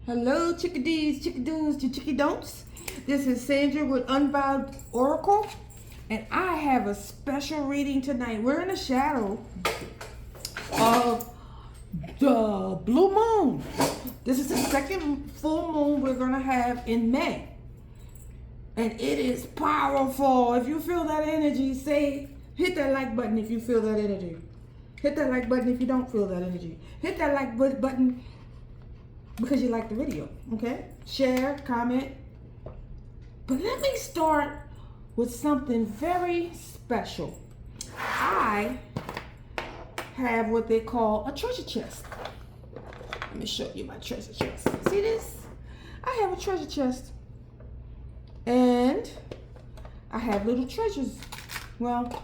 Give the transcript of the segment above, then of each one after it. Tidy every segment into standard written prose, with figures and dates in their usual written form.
Hello, chickadees, chickadoos, chickadon'ts. This is Sandra with Unbowed Oracle, and I have a special reading tonight. We're in the shadow of the blue moon. This is the second full moon we're going to have in May, and it is powerful. If you feel that energy, hit that like button if you feel that energy. Hit that like button if you don't feel that energy. Hit that like button because you like the video, okay? Share, comment. But let me start with something very special. I have what they call a treasure chest. Let me show you my treasure chest. See this? I have a treasure chest. And I have little treasures. Well,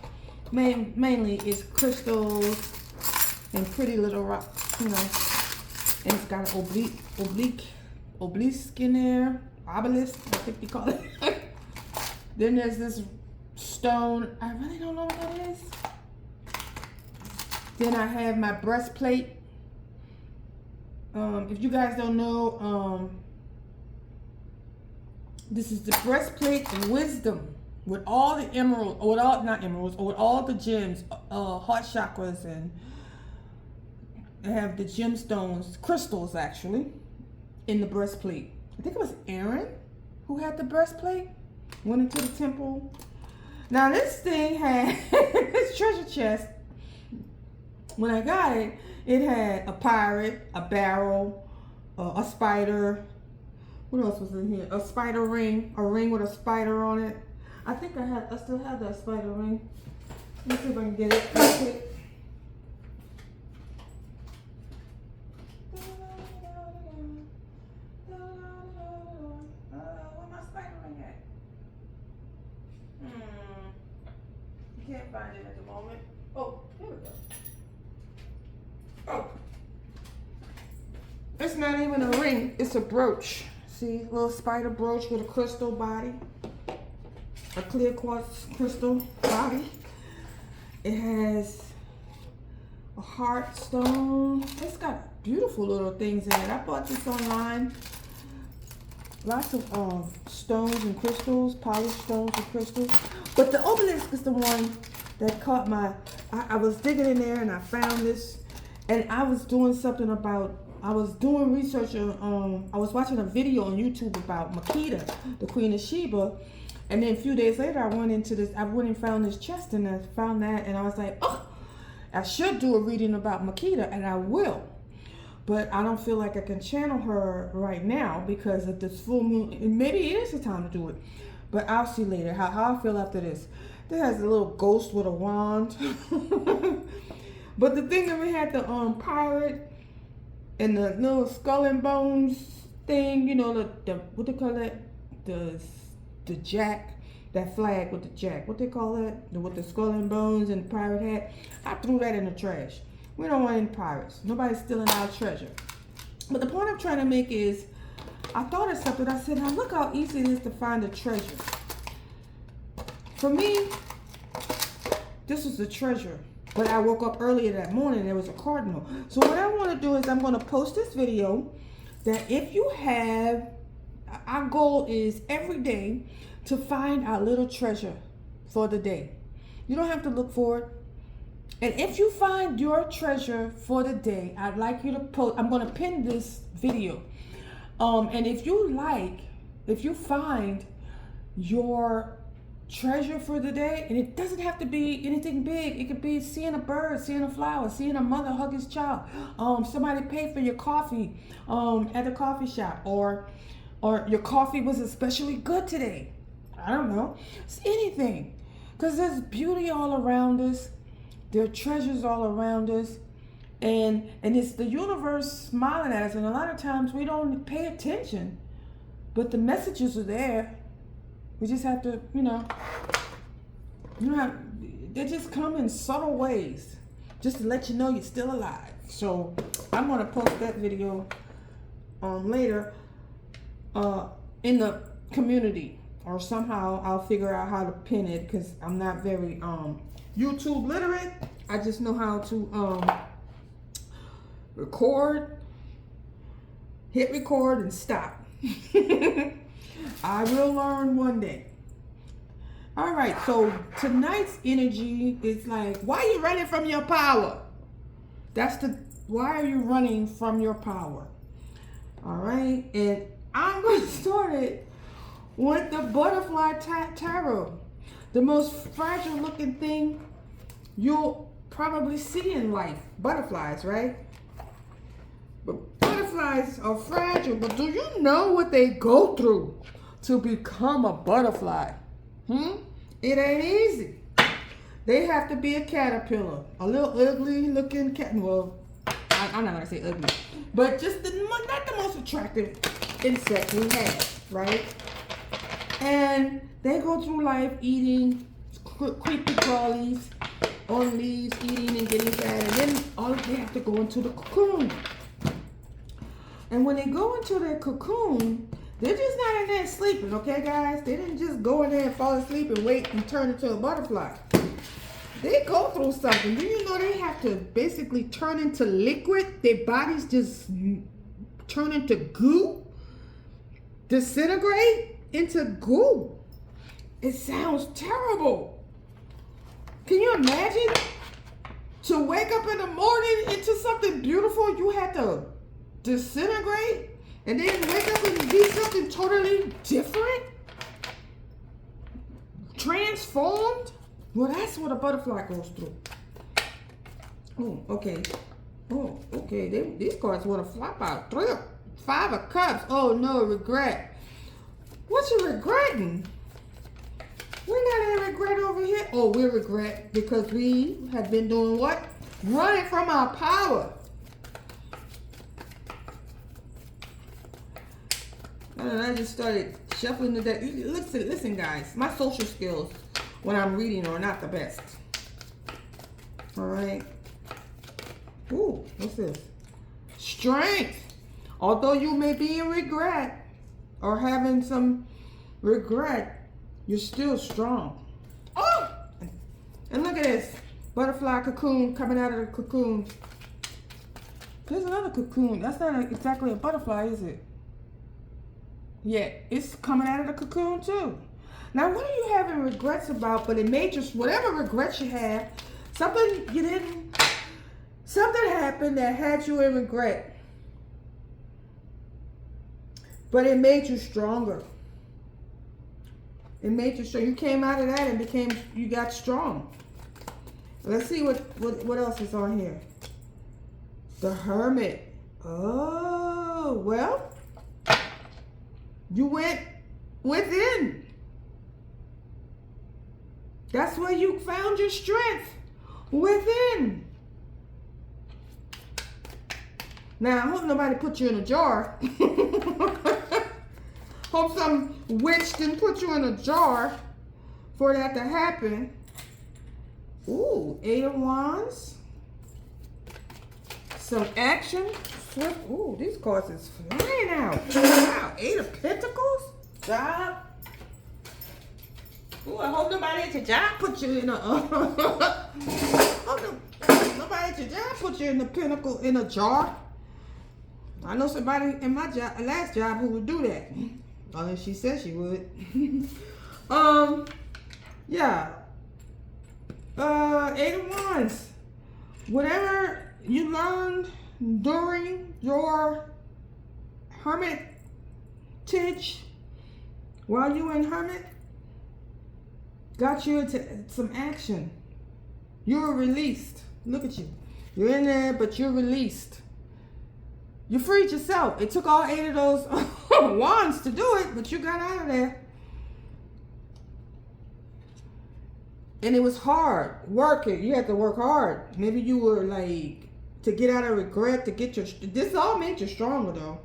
mainly it's crystals and pretty little rocks, you know. And it's got an obelisk in there. Obelisk, I think you call it. Then there's this stone. I really don't know what that is. Then I have my breastplate. If you guys don't know, this is the breastplate of wisdom with all the emeralds, or with all, not emeralds, or with all the gems, heart chakras, and I have the gemstones, crystals actually, in the breastplate. I think it was Aaron who had the breastplate, went into the temple. Now this thing had, this treasure chest, when I got it, it had a pirate, a barrel, a spider. What else was in here? A spider ring, a ring with a spider on it. I think I still have that spider ring. Let me see if I can get it. Okay. Can't find it at the moment. Oh, here we go. Oh. It's not even a ring, it's a brooch. See, a little spider brooch with a crystal body. A clear quartz crystal body. It has a heart stone. It's got beautiful little things in it. I bought this online. Lots of stones and crystals, polished stones and crystals. But the obelisk is the one that caught my, I was digging in there and I found this. And I was doing something about, I was doing research on, I was watching a video on YouTube about Makeda, the Queen of Sheba. And then a few days later, I went and found this chest, and I found that, and I was like, oh, I should do a reading about Makeda, and I will. But I don't feel like I can channel her right now because of this full moon. And maybe it is the time to do it. But I'll see later how I feel after this. There has a little ghost with a wand. But the thing that we had the pirate and the little skull and bones thing, you know, the what they call that? The jack, that flag with the jack. What they call that? With the skull and bones and the pirate hat. I threw that in the trash. We don't want any pirates. Nobody's stealing our treasure. But the point I'm trying to make is, I thought of something. I said, now look how easy it is to find a treasure. For me, this was a treasure. But I woke up earlier that morning, there was a cardinal. So what I want to do is I'm going to post this video that if you have, our goal is every day to find our little treasure for the day. You don't have to look for it. And if you find your treasure for the day, I'd like you to post, I'm going to pin this video. And if you find your treasure for the day, and it doesn't have to be anything big. It could be seeing a bird, seeing a flower, seeing a mother hug his child, somebody pay for your coffee at the coffee shop, or your coffee was especially good today. I don't know. It's anything. Because there's beauty all around us. There are treasures all around us. And it's the universe smiling at us. And a lot of times we don't pay attention. But the messages are there. We just have to, they just come in subtle ways. Just to let you know you're still alive. So I'm going to post that video later in the community. Or somehow I'll figure out how to pin it because I'm not very YouTube literate. I just know how to record hit record and stop. I will learn one day. All right, so tonight's energy is like, why are you running from your power? Why are you running from your power? All right, and I'm going to start it with the butterfly tarot. The most fragile looking thing you'll probably see in life. Butterflies, right? But butterflies are fragile, but do you know what they go through to become a butterfly? It ain't easy. They have to be a caterpillar, a little ugly looking cat. Well, I'm not gonna say ugly, but just not the most attractive insect we have, right? And they go through life eating creepy crawlies on leaves, eating and getting fat, and then they have to go into the cocoon. And when they go into their cocoon, they're just not in there sleeping, okay, guys? They didn't just go in there and fall asleep and wait and turn into a butterfly. They go through something. Do you know they have to basically turn into liquid? Their bodies just turn into goo? Disintegrate into goo? It sounds terrible. Can you imagine? To wake up in the morning into something beautiful, you had to disintegrate? And then wake up and be something totally different? Transformed? Well, that's what a butterfly goes through. Oh, okay. Oh, okay. These cards want to flop out. 5 of Cups. Oh, no, regret. What you regretting? We're not in regret over here. Oh, we regret because we have been doing what? Running from our power. And I just started shuffling the deck. Listen, guys. My social skills when I'm reading are not the best. All right. Ooh, what's this? Strength. Although you may be in regret or having some regret, you're still strong. Oh! And look at this. Butterfly cocoon coming out of the cocoon. There's another cocoon. That's not exactly a butterfly, is it? Yeah, it's coming out of the cocoon too. Now, what are you having regrets about? But it made you, whatever regrets you have, something happened that had you in regret. But it made you stronger. It made you strong. You came out of that and you got strong. Let's see what else is on here. The Hermit. Oh, well. You went within. That's where you found your strength. Within. Now, I hope nobody put you in a jar. Hope some witch didn't put you in a jar for that to happen. Ooh, 8 of Wands. Some action. Ooh, these cards is flying out. Wow, 8 of Pentacles. Job. Ooh, I hope nobody at your job put you in a. Nobody at your job put you in the pentacle in a jar. I know somebody in my job, last job, who would do that. Unless she said she would. Yeah. 8 of Wands. Whatever you learned during your hermitage, while you were in hermit, got you into some action. You were released. Look at you. You're in there, but you're released. You freed yourself. It took all 8 of those wands to do it, but you got out of there. And it was hard working. You had to work hard. Maybe you were like, to get out of regret, to get your, this all made you stronger though.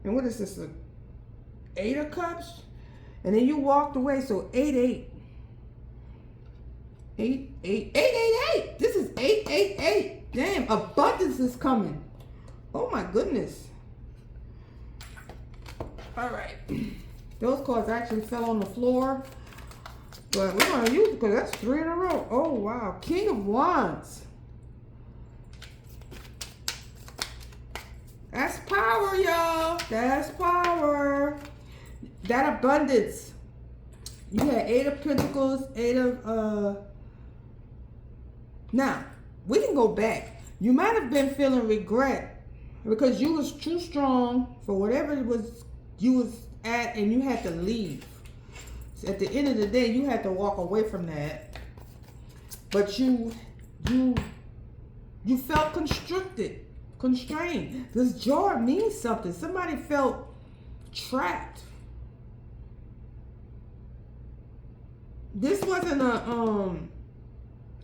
And what is this, 8 of Cups? And then you walked away, so 8, 8. 8, 8, 8, 8, 8. This is 8, 8, 8. Damn, abundance is coming. Oh my goodness. All right. Those cards actually fell on the floor. But we're going to use it because that's 3 in a row. Oh, wow. King of Wands. That's power. That abundance. You had 8 of Pentacles, 8 of, now, we can go back. You might have been feeling regret because you was too strong for whatever it was you was at, and you had to leave. So at the end of the day, you had to walk away from that. But you felt constrained. This jar means something. Somebody felt trapped. This wasn't a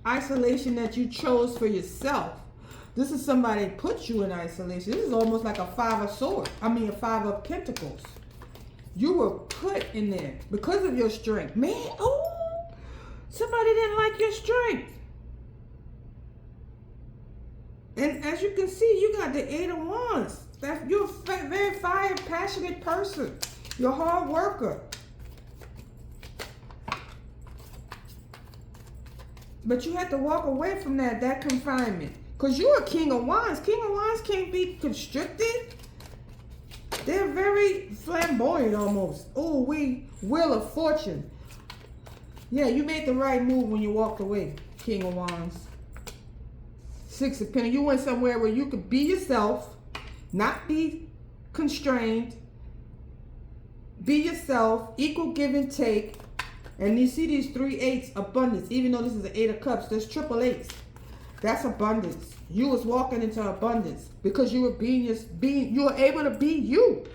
isolation that you chose for yourself. This is somebody put you in isolation. This is almost like a 5 of swords. I mean, a 5 of pentacles. You were put in there because of your strength. Man, oh, somebody didn't like your strength. And as you can see, you got the 8 of Wands. You're a very fire, passionate person. You're a hard worker. But you have to walk away from that confinement. Because you're a King of Wands. King of Wands can't be constricted. They're very flamboyant almost. Oh, Wheel of Fortune. Yeah, you made the right move when you walked away, King of Wands. 6 of Pentacles. You went somewhere where you could be yourself, not be constrained. Be yourself, equal give and take. And you see these 3 8s, abundance. Even though this is an 8 of Cups, there's triple 8s. That's abundance. You was walking into abundance because you were you were able to be you.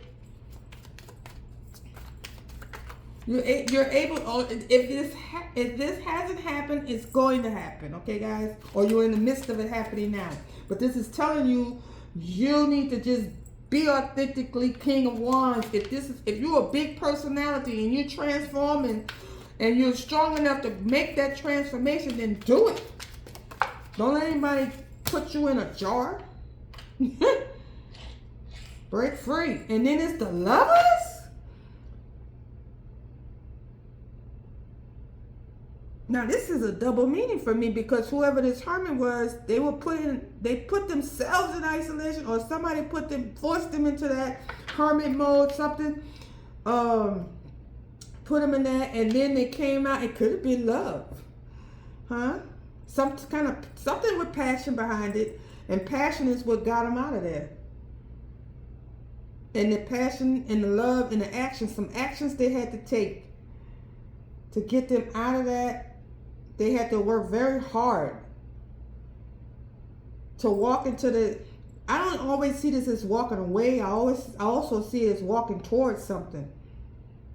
You're able. If this hasn't happened, it's going to happen. Okay, guys, or you're in the midst of it happening now. But this is telling you, you need to just be authentically King of Wands. If you're a big personality and you're transforming, and you're strong enough to make that transformation, then do it. Don't let anybody put you in a jar. Break free. And then it's the Lovers. Now this is a double meaning for me because whoever this Hermit was, they put themselves in isolation, or somebody forced them into that Hermit mode, something. Put them in that, and then they came out. It could have been love, huh? Something with passion behind it, and passion is what got them out of there. And the passion and the love and the action, some actions they had to take to get them out of that. They had to work very hard to walk into the. I don't always see this as walking away. I also see it as walking towards something.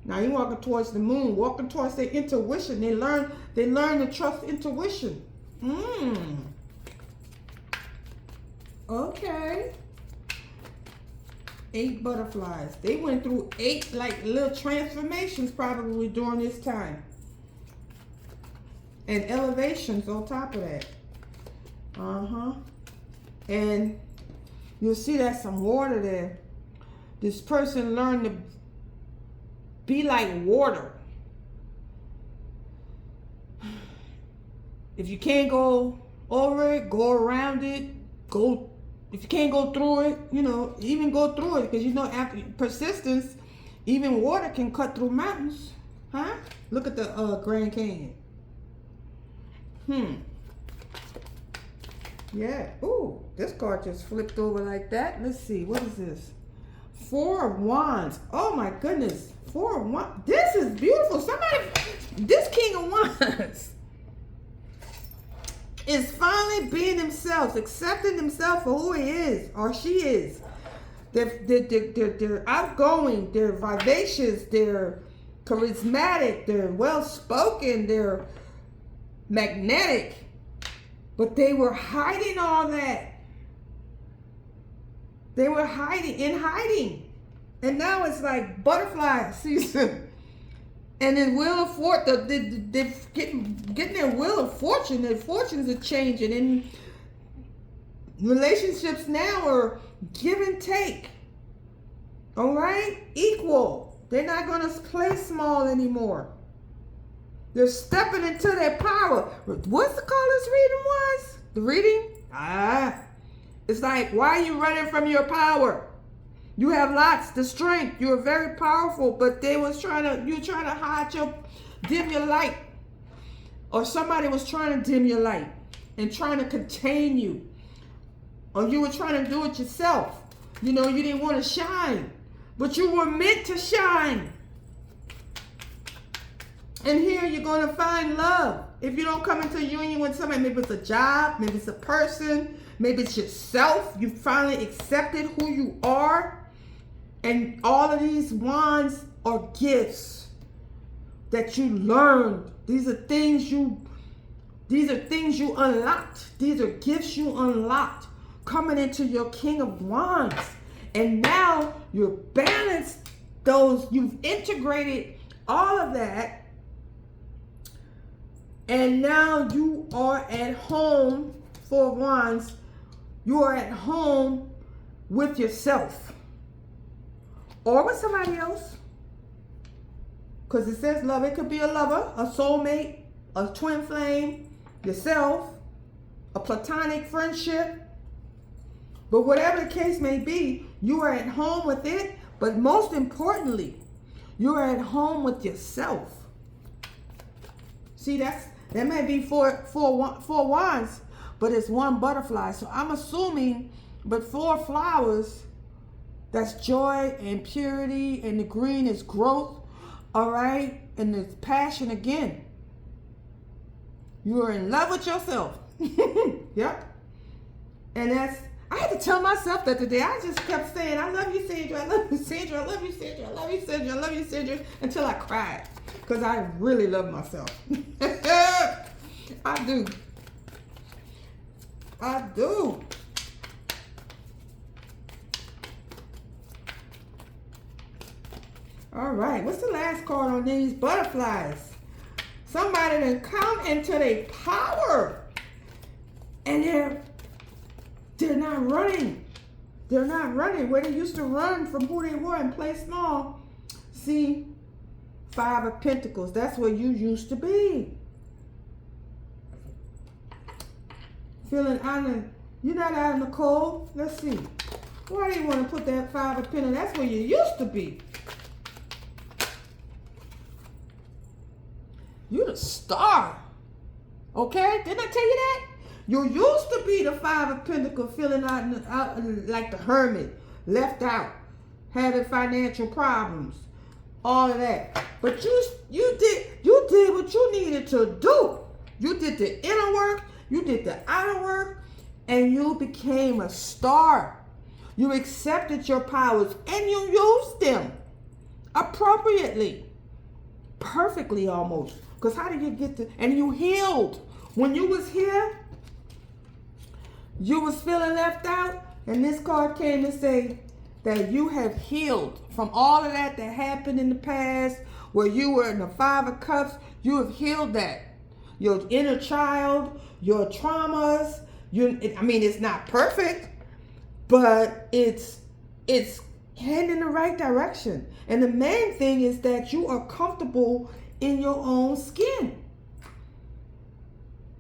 Now you're walking towards the moon, walking towards their intuition. They learn to trust intuition. Okay. 8 butterflies. They went through 8 like little transformations probably during this time. And elevations on top of that. And you'll see that some water there. This person learned to be like water. If you can't go over it, go around it. If you can't go through it, even go through it. Because after persistence, even water can cut through mountains. Huh? Look at the Grand Canyon. Yeah. Ooh, this card just flipped over like that. Let's see. What is this? 4 of Wands. Oh my goodness. 4 of Wands. This is beautiful. This King of Wands is finally being themselves, accepting themselves for who he is or she is. They're outgoing. They're vivacious. They're charismatic. They're well-spoken. They're magnetic. But they were hiding all that. They were hiding. And now it's like butterfly season. And then Wheel of Fortune, they're getting their Wheel of Fortune. Their fortunes are changing. And relationships now are give and take. All right? Equal. They're not going to play small anymore. They're stepping into their power. What's the call this reading was? The reading? It's like, why are you running from your power? You have lots, the strength. You're very powerful, but you're trying to hide dim your light. Or somebody was trying to dim your light and trying to contain you. Or you were trying to do it yourself. You didn't want to shine. But you were meant to shine. And here you're going to find love. If you don't come into union with somebody, maybe it's a job, maybe it's a person, maybe it's yourself. You finally accepted who you are. And all of these wands are gifts that you learned. These are things you unlocked. These are gifts you unlocked coming into your King of Wands. And now you've balanced those, you've integrated all of that. And now you are at home, Four of Wands. You are at home with yourself. Or with somebody else. Because it says love. It could be a lover, a soulmate, a twin flame, yourself, a platonic friendship. But whatever the case may be, you are at home with it. But most importantly, you are at home with yourself. See, that may be four wands, but it's one butterfly. So I'm assuming, but 4 flowers, that's joy and purity, and the green is growth, all right? And it's passion again. You are in love with yourself. Yep. And I had to tell myself that today. I just kept saying, I love you, Sandra. I love you, Sandra. I love you, Sandra. I love you, Sandra. I love you, Sandra. Until I cried. Because I really love myself. I do. I do. All right. What's the last card on these butterflies? Somebody done come into their power. And they're not running. They're not running where they used to run from who they were and play small. See, 5 of Pentacles. That's where you used to be. Feeling you're not out in the cold. Let's see. Why do you want to put that 5 of Pentacles? That's where you used to be. You're the star. Okay? Didn't I tell you that? You used to be the 5 of Pentacles, feeling out like the hermit, left out, having financial problems, all of that. But you did what you needed to do. You did the inner work, you did the outer work, and you became a star. You accepted your powers and you used them appropriately, perfectly almost. Because how did you get to? And you healed. When you was here, you was feeling left out, and this card came to say that you have healed from all of that happened in the past, where you were in the 5 of Cups. You have healed that. Your inner child, your traumas. It's not perfect, but it's heading in the right direction. And the main thing is that you are comfortable in your own skin.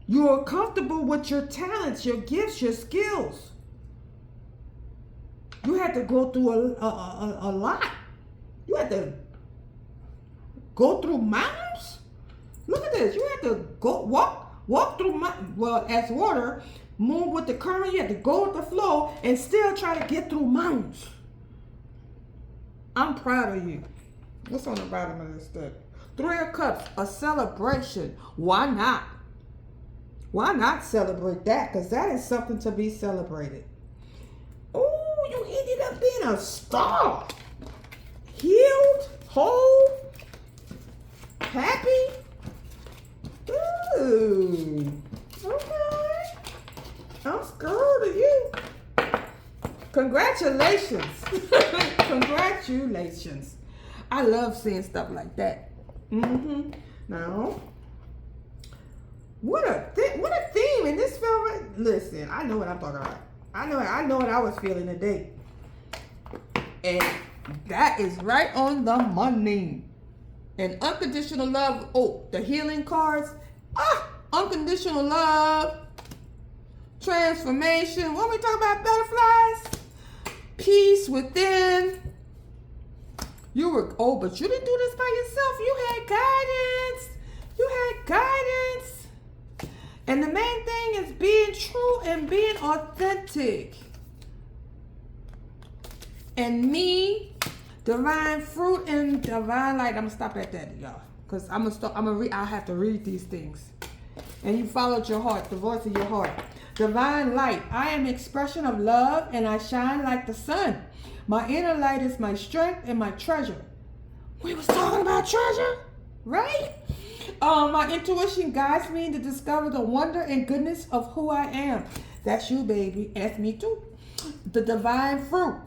You are comfortable with your talents, your gifts, your skills. You had to go through a lot. You had to go through mountains. Look at this. You had to go walk through mountains. Well, as water, move with the current. You had to go with the flow and still try to get through mountains. I'm proud of you. What's on the bottom of this stuff? 3 of Cups, a celebration. Why not? Why not celebrate that? Because that is something to be celebrated. Oh, you ended up being a star. Healed, whole, happy. Ooh, okay. I'm scared of you. Congratulations. Congratulations. I love seeing stuff like that. Now, what a theme in this film. Listen, I know what I'm talking about. I know what I was feeling today. And that is right on the money. And unconditional love. Oh, the healing cards. Unconditional love. Transformation. When we talk about butterflies, Peace within. You were, oh, but you didn't do this by yourself. You had guidance. You had guidance. And the main thing is being true and being authentic. And me, divine fruit and divine light. I'm gonna stop at that, y'all, because I have to read these things. And you followed your heart, the voice of your heart. Divine light. I am expression of love, and I shine like the sun. My inner light is my strength and my treasure. We was talking about treasure, right? My intuition guides me to discover the wonder and goodness of who I am. That's you, baby. That's me too. The divine fruit.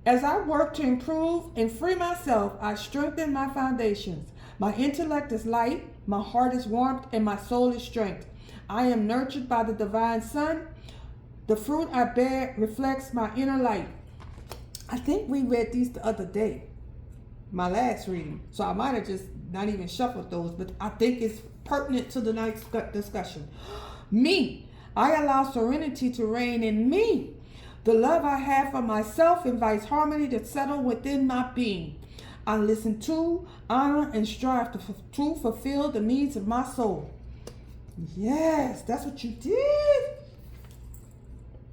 As I work to improve and free myself, I strengthen my foundations. My intellect is light, my heart is warmth, and my soul is strength. I am nurtured by the divine sun. The fruit I bear reflects my inner light. I think we read these the other day, my last reading. So I might have just not even shuffled those, but I think it's pertinent to the night's discussion. Me, I allow serenity to reign in me. The love I have for myself invites harmony to settle within my being. I listen to, honor, and strive to fulfill the needs of my soul. Yes, that's what you did.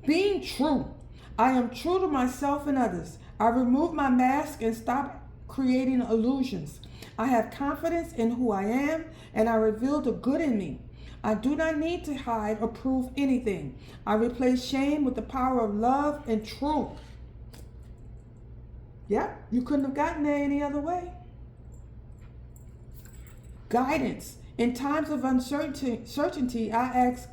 Being true. I am true to myself and others. I remove my mask and stop creating illusions. I have confidence in who I am, and I reveal the good in me. I do not need to hide or prove anything. I replace shame with the power of love and truth. Yep, you couldn't have gotten there any other way. Guidance. In times of uncertainty, I ask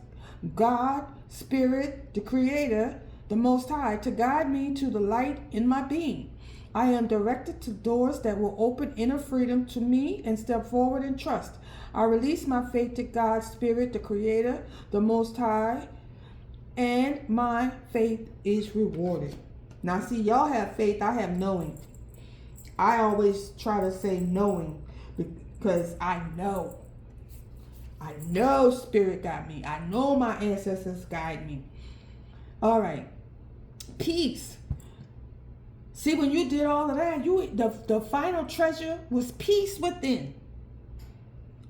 God, Spirit, the Creator, the Most High, to guide me to the light in my being. I am directed to doors that will open inner freedom to me and step forward in trust. I release my faith to God, Spirit, the Creator, the Most High, and my faith is rewarded. Now, see, y'all have faith. I have knowing. I always try to say knowing because I know. I know Spirit got me. I know my ancestors guide me. All right. Peace. See, when you did all of that, the final treasure was peace within.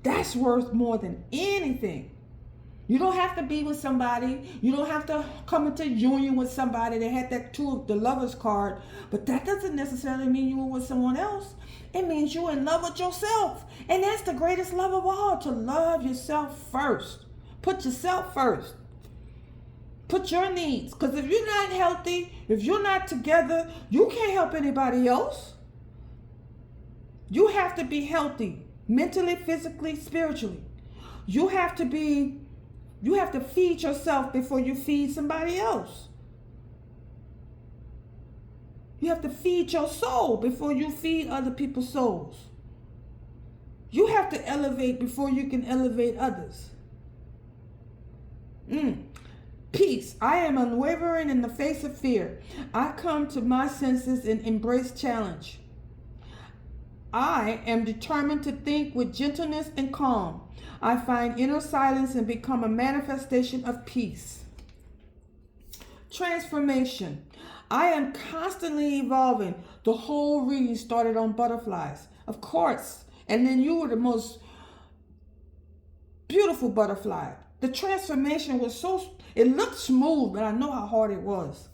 That's worth more than anything. You don't have to be with somebody. You don't have to come into union with somebody that had the lover's card. But that doesn't necessarily mean you were with someone else. It means you're in love with yourself. And that's the greatest love of all, to love yourself first. Put yourself first. Put your needs. Because if you're not healthy, if you're not together, you can't help anybody else. You have to be healthy. Mentally, physically, spiritually. You have to feed yourself before you feed somebody else. You have to feed your soul before you feed other people's souls. You have to elevate before you can elevate others. Peace. I am unwavering in the face of fear. I come to my senses and embrace challenge. I am determined to think with gentleness and calm. I find inner silence and become a manifestation of peace. Transformation. I am constantly evolving. The whole reading started on butterflies, of course. And then you were the most beautiful butterfly. The transformation was it looked smooth, but I know how hard it was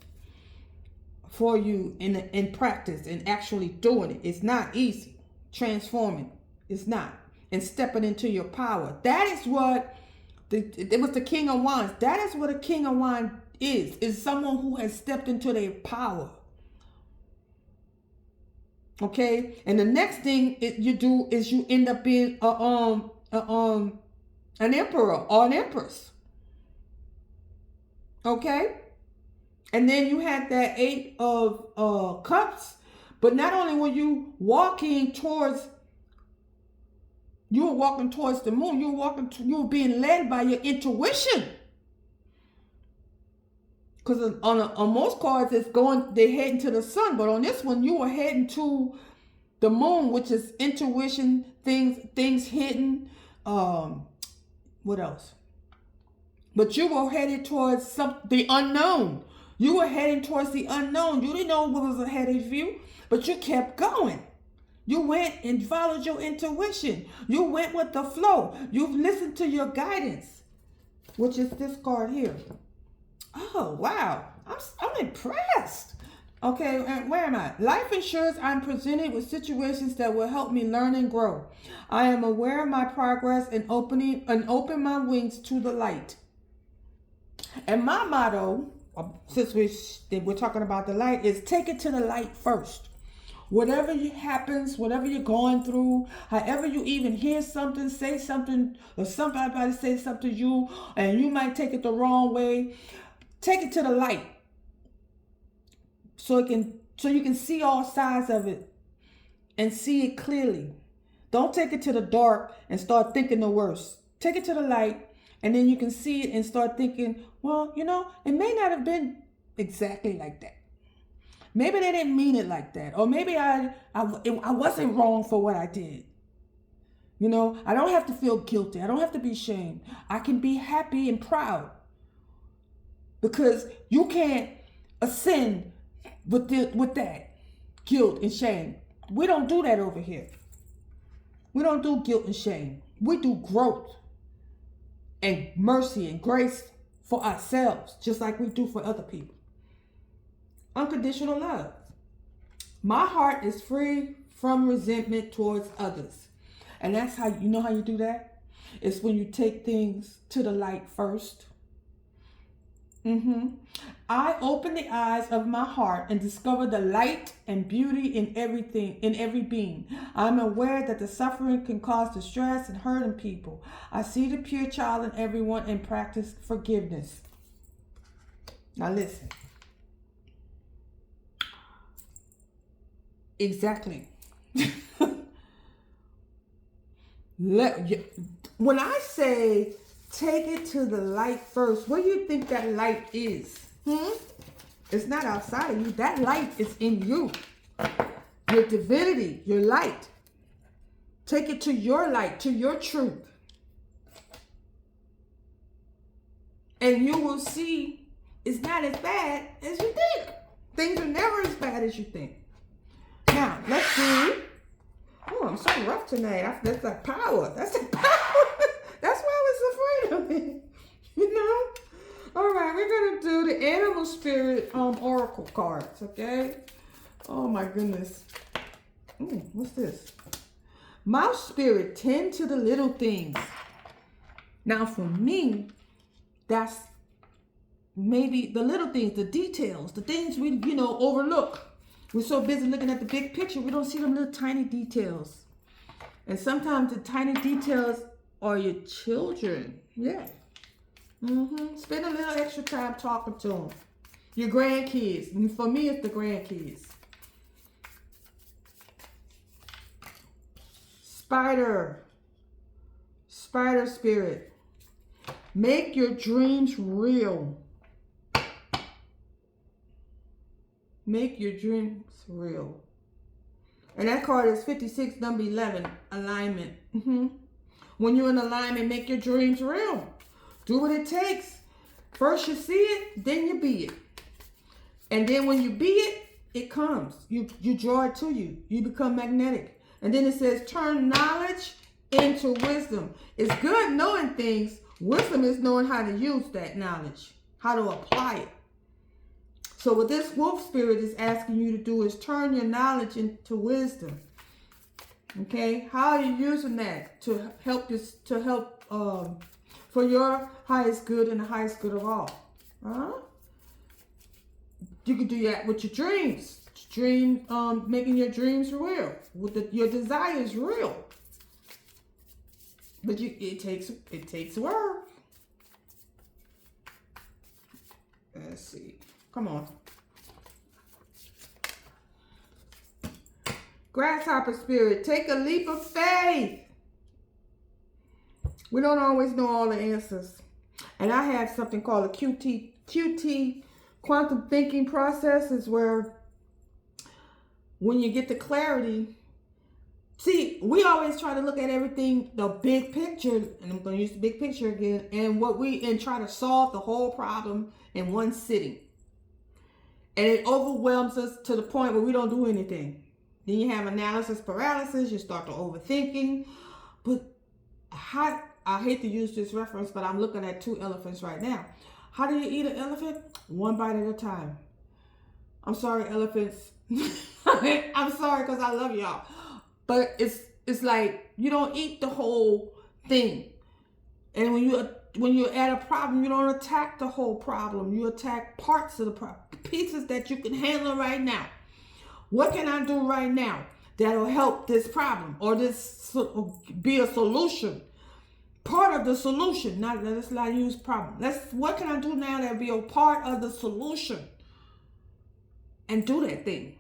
for you in practice and actually doing it. It's not easy. Transforming. It's not. And stepping into your power. That is what it was the King of Wands. That is what a King of Wands is someone who has stepped into their power. Okay? And the next thing you do is you end up being an emperor or an empress. Okay? And then you had that 8 of cups. But not only were you walking towards the moon, you were being led by your intuition. Because on most cards, they're heading to the sun. But on this one, you were heading to the moon, which is intuition, things hidden. What else? But you were headed towards the unknown. You were heading towards the unknown. You didn't know what was ahead of you, but you kept going. You went and followed your intuition. You went with the flow. You've listened to your guidance, which is this card here. Oh, wow. I'm impressed. Okay, where am I? Life ensures I'm presented with situations that will help me learn and grow. I am aware of my progress and open my wings to the light. And my motto, since we're talking about the light, is take it to the light first. Whatever happens, whatever you're going through, however you even hear something, say something, or somebody say something to you, and you might take it the wrong way, take it to the light. So you can see all sides of it and see it clearly. Don't take it to the dark and start thinking the worst. Take it to the light, and then you can see it and start thinking, well, it may not have been exactly like that. Maybe they didn't mean it like that. Or maybe I wasn't wrong for what I did. I don't have to feel guilty. I don't have to be ashamed. I can be happy and proud. Because you can't ascend with that guilt and shame. We don't do that over here. We don't do guilt and shame. We do growth and mercy and grace for ourselves, just like we do for other people. Unconditional love. My heart is free from resentment towards others. And that's how you do that? It's when you take things to the light first. I open the eyes of my heart and discover the light and beauty in every being. I'm aware that the suffering can cause distress and hurt in people. I see the pure child in everyone and practice forgiveness. Now listen. Exactly. When I say take it to the light first, what do you think that light is? It's not outside of you. That light is in you. Your divinity, your light. Take it to your light, to your truth. And you will see it's not as bad as you think. Things are never as bad as you think. Now, let's see. Oh, I'm so rough tonight. That's like power. That's the power. That's why I was afraid of it. All right, we're going to do the animal spirit oracle cards, okay? Oh, my goodness. What's this? Mouse spirit, tend to the little things. Now, for me, that's maybe the little things, the details, the things we, overlook. We're so busy looking at the big picture, we don't see them little tiny details. And sometimes the tiny details are your children. Yeah. Spend a little extra time talking to them. Your grandkids. And for me, it's the grandkids. Spider spirit. Make your dreams real. Make your dreams real. And that card is 56, number 11, alignment. When you're in alignment, make your dreams real. Do what it takes. First you see it, then you be it. And then when you be it, it comes. You draw it to you. You become magnetic. And then it says, turn knowledge into wisdom. It's good knowing things. Wisdom is knowing how to use that knowledge, how to apply it. So what this wolf spirit is asking you to do is turn your knowledge into wisdom. Okay, how are you using that to help for your highest good and the highest good of all? You can do that with your dreams. Making your dreams real. Your desires real. But it takes work. Let's see. Come on. Grasshopper spirit, take a leap of faith. We don't always know all the answers. And I have something called a QT, quantum thinking process, is where when you get the clarity, see, we always try to look at everything, the big picture, and I'm going to use the big picture again, and try to solve the whole problem in one sitting. And it overwhelms us to the point where we don't do anything. Then you have analysis paralysis. You start to overthinking. But I hate to use this reference, but I'm looking at 2 elephants right now. How do you eat an elephant? One bite at a time. I'm sorry, elephants. I'm sorry because I love y'all. But it's like you don't eat the whole thing. And when you're at a problem, you don't attack the whole problem. You attack parts of the problem, pieces that you can handle right now. What can I do right now that'll help this problem or this be a solution? Part of the solution, let's not use problem. What can I do now that'll be a part of the solution? And do that thing.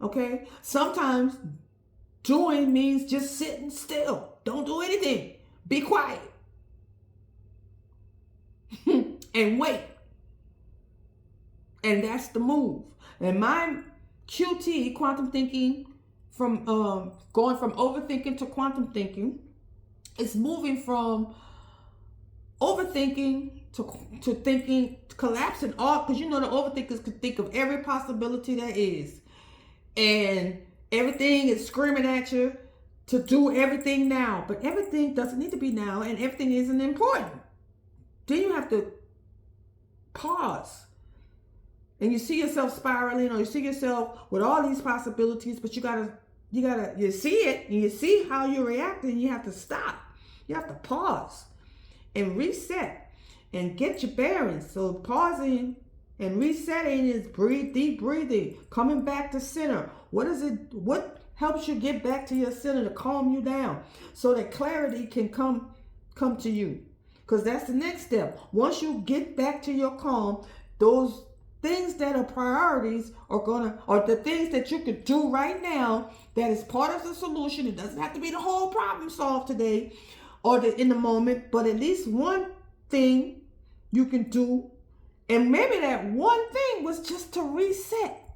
Okay? Sometimes doing means just sitting still. Don't do anything. Be quiet. And wait. And that's the move. And my QT, quantum thinking, from going from overthinking to quantum thinking, is moving from overthinking to thinking, collapsing all, because you know the overthinkers could think of every possibility there is. And everything is screaming at you to do everything now. But everything doesn't need to be now, and everything isn't important. Then you have to pause. And you see yourself spiraling, or you see yourself with all these possibilities, but you see it, and you see how you're reacting, and you have to stop. You have to pause and reset and get your bearings. So pausing and resetting is deep breathing, coming back to center. What helps you get back to your center to calm you down so that clarity can come to you? Because that's the next step. Once you get back to your calm, those things that are priorities or the things that you could do right now that is part of the solution. It doesn't have to be the whole problem solved today or in the moment, but at least one thing you can do. And maybe that one thing was just to reset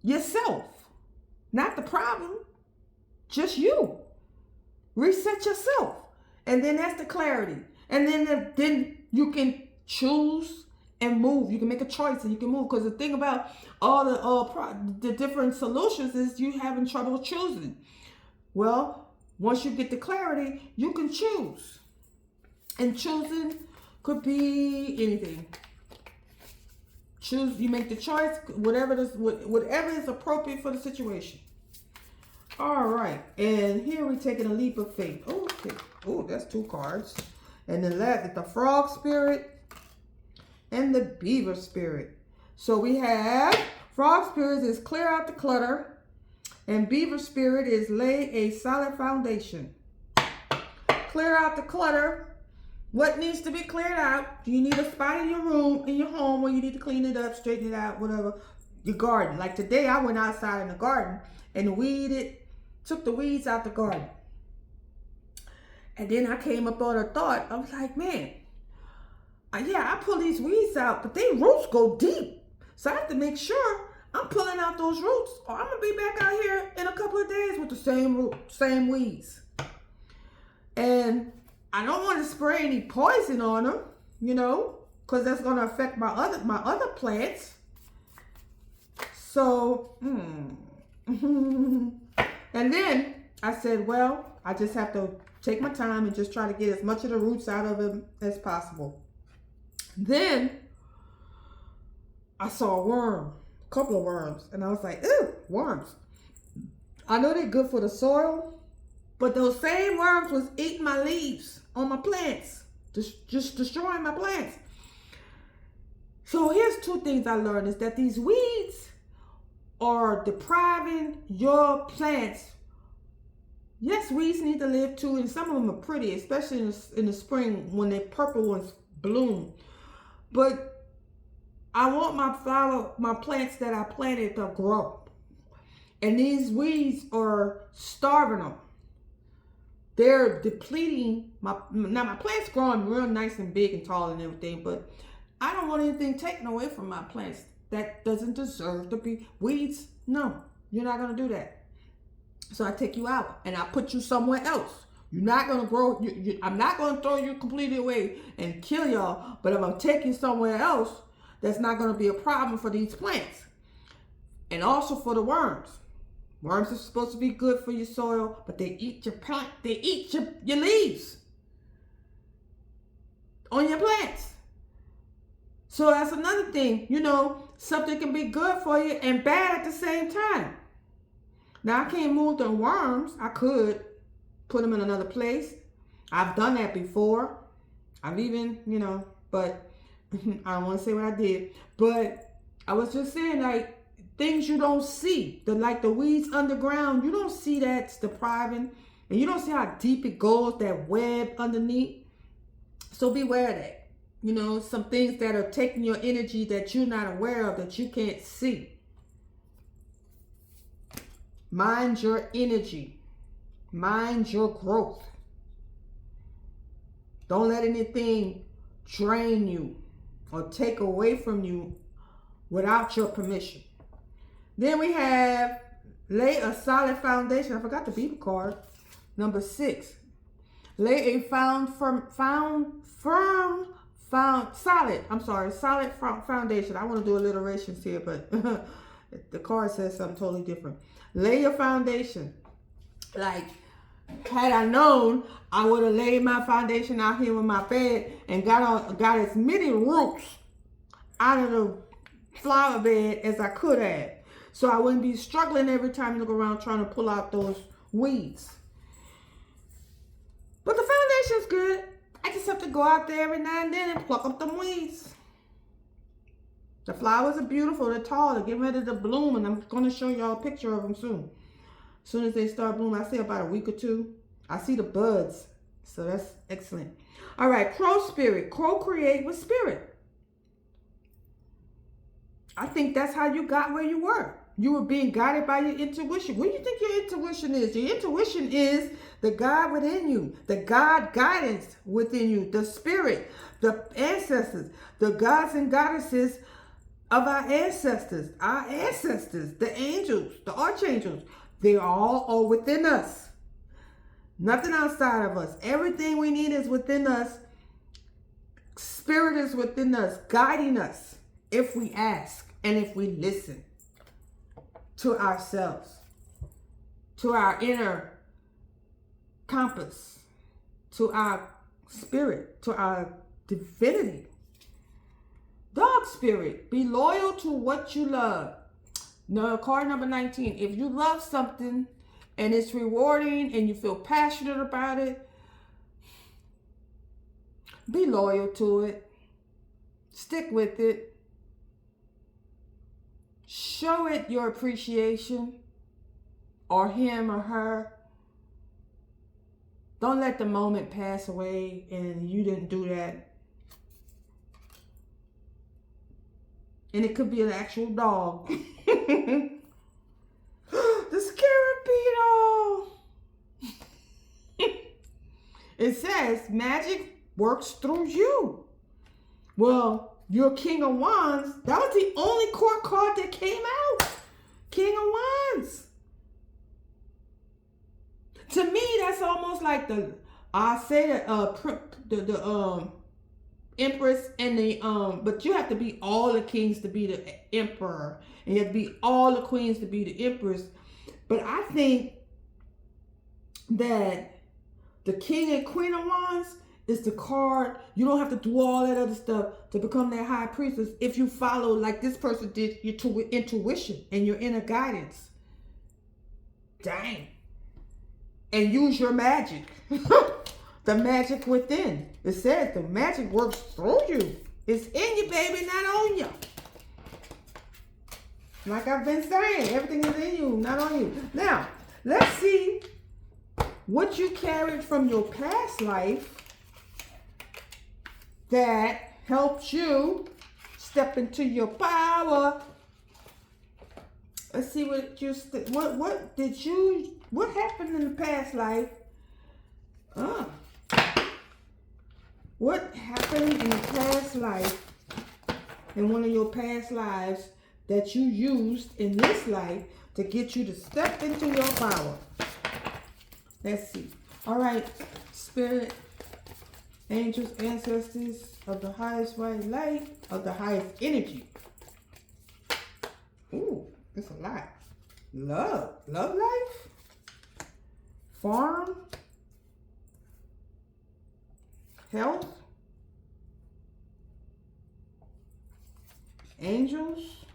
yourself, not the problem, just you. Reset yourself. And then that's the clarity. And then you can choose and move. You can make a choice and you can move. Because the thing about all the different solutions is you having trouble choosing. Well, once you get the clarity, you can choose. And choosing could be anything. Choose. You make the choice, whatever is appropriate for the situation. All right, and here we're taking a leap of faith. Okay. Oh, that's 2 cards. And then the frog spirit and the beaver spirit. So we have frog spirit is clear out the clutter, and beaver spirit is lay a solid foundation. Clear out the clutter. What needs to be cleared out? Do you need a spot in your room, in your home, where you need to clean it up, straighten it out, whatever? Your garden. Like today, I went outside in the garden and took the weeds out the garden. And then I came up on a thought. I was like, man, I pull these weeds out, but they roots go deep. So I have to make sure I'm pulling out those roots, or I'm going to be back out here in a couple of days with the same weeds. And I don't want to spray any poison on them, because that's going to affect my other plants. So, And then I said, well, I just have to take my time and just try to get as much of the roots out of them as possible. Then I saw a couple of worms, and I was like, ew, worms. I know they're good for the soil, but those same worms was eating my leaves on my plants, just destroying my plants. So here's 2 things I learned, is that these weeds are depriving your plants. Yes, weeds need to live too, and some of them are pretty, especially in the spring when the purple ones bloom. But I want my plants that I planted to grow. And these weeds are starving them. They're depleting my plants growing real nice and big and tall and everything, but I don't want anything taken away from my plants that doesn't deserve to be. Weeds, no, you're not going to do that. So I take you out and I put you somewhere else. You're not going to grow. I'm not going to throw you completely away and kill y'all, but I'm going to take you somewhere else that's not going to be a problem for these plants. And also for the worms. Worms are supposed to be good for your soil, but they eat your plant, they eat your leaves on your plants. So that's another thing, you know, something can be good for you and bad at the same time. Now, I can't move the worms. I could put them in another place. I've done that before. I've even, you know, but I don't want to say what I did. But I was just saying, like, things you don't see, like the weeds underground, you don't see that's depriving, and you don't see how deep it goes, that web underneath. So beware of that. You know, some things that are taking your energy that you're not aware of, that you can't see. Mind your energy. Mind your growth. Don't let anything drain you or take away from you without your permission. Then we have lay a solid foundation. I forgot the Beaver card. Number 6. Lay a solid foundation. I want to do alliterations here, but the card says something totally different. Lay your foundation. Like, had I known, I would have laid my foundation out here with my bed and got as many roots out of the flower bed as I could have. So I wouldn't be struggling every time you look around trying to pull out those weeds. But the foundation's good. I just have to go out there every now and then and pluck up them weeds. The flowers are beautiful. They're tall. They're getting ready to bloom, and I'm going to show y'all a picture of them soon. As soon as they start blooming, I say about a week or two, I see the buds. So that's excellent. All right, crow spirit. Co-create with spirit. I think that's how you got where you were. You were being guided by your intuition. What do you think your intuition is? Your intuition is the God within you, the God guidance within you, the spirit, the ancestors, the gods and goddesses of our ancestors, the angels, the archangels. They all are within us. Nothing outside of us. Everything we need is within us. Spirit is within us, guiding us if we ask and if we listen to ourselves, to our inner compass, to our spirit, to our divinity. Dog spirit, be loyal to what you love. No, card number 19. If you love something and it's rewarding and you feel passionate about it, be loyal to it. Stick with it. Show it your appreciation, or him or her. Don't let the moment pass away and you didn't do that. And it could be an actual dog. The scarab beetle. It says magic works through you. Well, your King of Wands, that was the only court card that came out. King of Wands. To me, that's almost like the Empress and the but you have to be all the kings to be the emperor, and you have to be all the queens to be the empress. But I think that the King and Queen of Wands is the card. You don't have to do all that other stuff to become that high priestess if you follow, like this person did, your intuition and your inner guidance. Dang. And use your magic. The magic within. It says the magic works through you. It's in you, baby, not on you. Like I've been saying, everything is in you, not on you. Now, let's see what you carried from your past life that helped you step into your power. Let's see what you what happened in the past life? What happened in the past life, in one of your past lives, that you used in this life to get you to step into your power? Let's see. All right, Spirit, Angels, ancestors of the highest white light, of the highest energy. Ooh, it's a lot. Love life, farm, health, angels.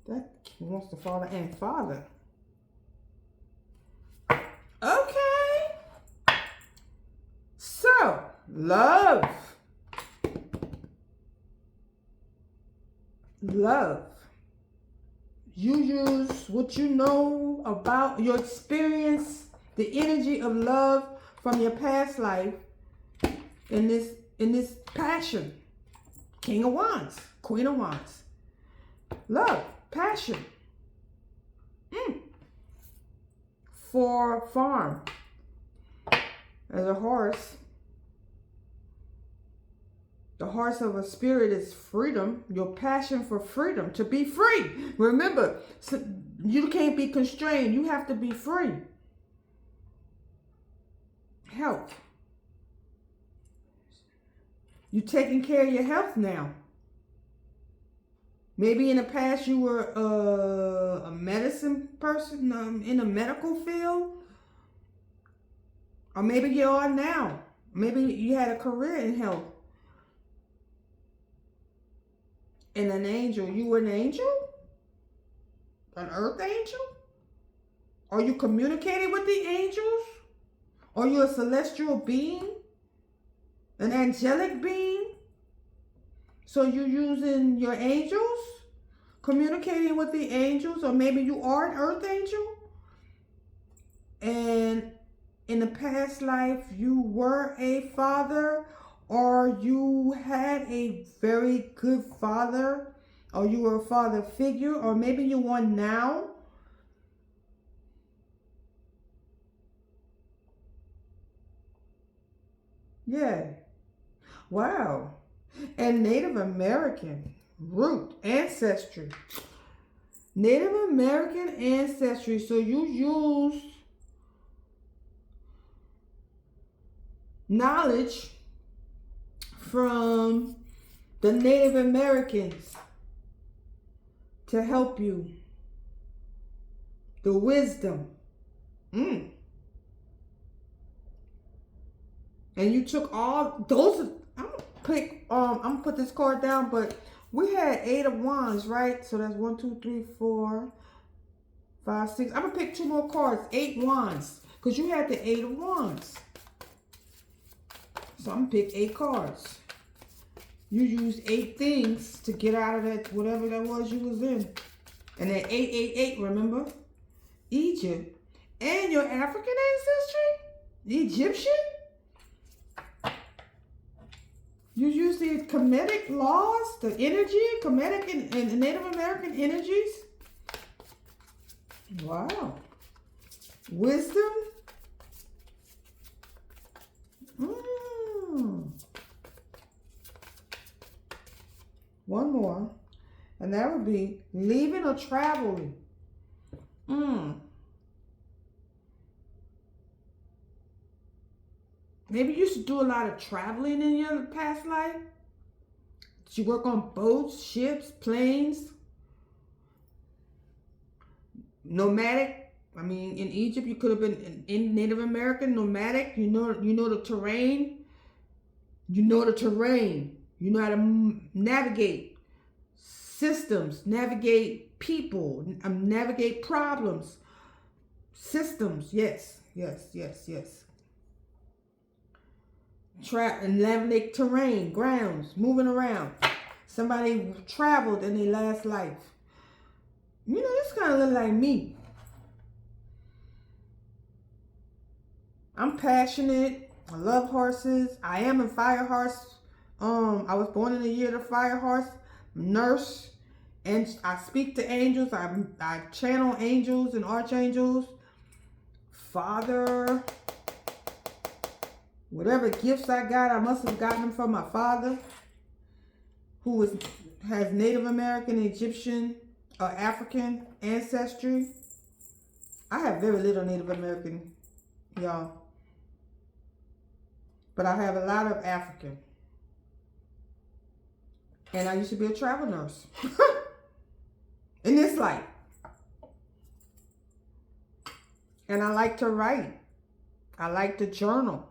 That wants the father and father. Okay. So, love. Love. You use what you know about your experience, the energy of love from your past life in this passion. King of Wands, Queen of Wands. Love, passion. For farm. As a horse. The horse of a spirit is freedom, your passion for freedom, to be free. Remember, you can't be constrained. You have to be free. Health. You're taking care of your health now. Maybe in the past you were a medicine person in the medical field. Or maybe you are now. Maybe you had a career in health. And an angel. You were an angel? An earth angel? Are you communicating with the angels? Are you a celestial being? An angelic being? So you're using your angels? Communicating with the angels? Or maybe you are an earth angel? And in the past life, you were a father, or you had a very good father, or you were a father figure, or maybe you one now. Yeah. Wow. And Native American root ancestry. Native American ancestry. So you use knowledge from the Native Americans to help you. The wisdom. And you took all those. I'm gonna put this card down, but we had 8 of Wands, right? So that's 1, 2, 3, 4, 5, 6. I'm gonna pick 2 more cards. 8 Wands, because you had the 8 of Wands. So I'm gonna pick 8 cards. You used 8 things to get out of that, whatever that was you was in. And that 888, remember? Egypt. And your African ancestry? Egyptian? You use the Kemetic laws, the energy, Kemetic and Native American energies. Wow. Wisdom. One more. And that would be leaving or traveling. Maybe you used to do a lot of traveling in your past life. Did you work on boats, ships, planes? Nomadic. I mean, in Egypt, you could have been in Native American, nomadic. You know the terrain. You know the terrain. You know how to navigate systems, navigate people, navigate problems. Systems, yes. And navigate terrain, grounds, moving around. Somebody traveled in their last life. You know, this kind of look like me. I'm passionate. I love horses. I am a fire horse. I was born in the year of the fire horse. Nurse. And I speak to angels. I channel angels and archangels. Father. Whatever gifts I got, I must have gotten them from my father, who has Native American, Egyptian, or African ancestry. I have very little Native American, y'all. but I have a lot of African. And I used to be a travel nurse in this life. And I like to write. I like to journal.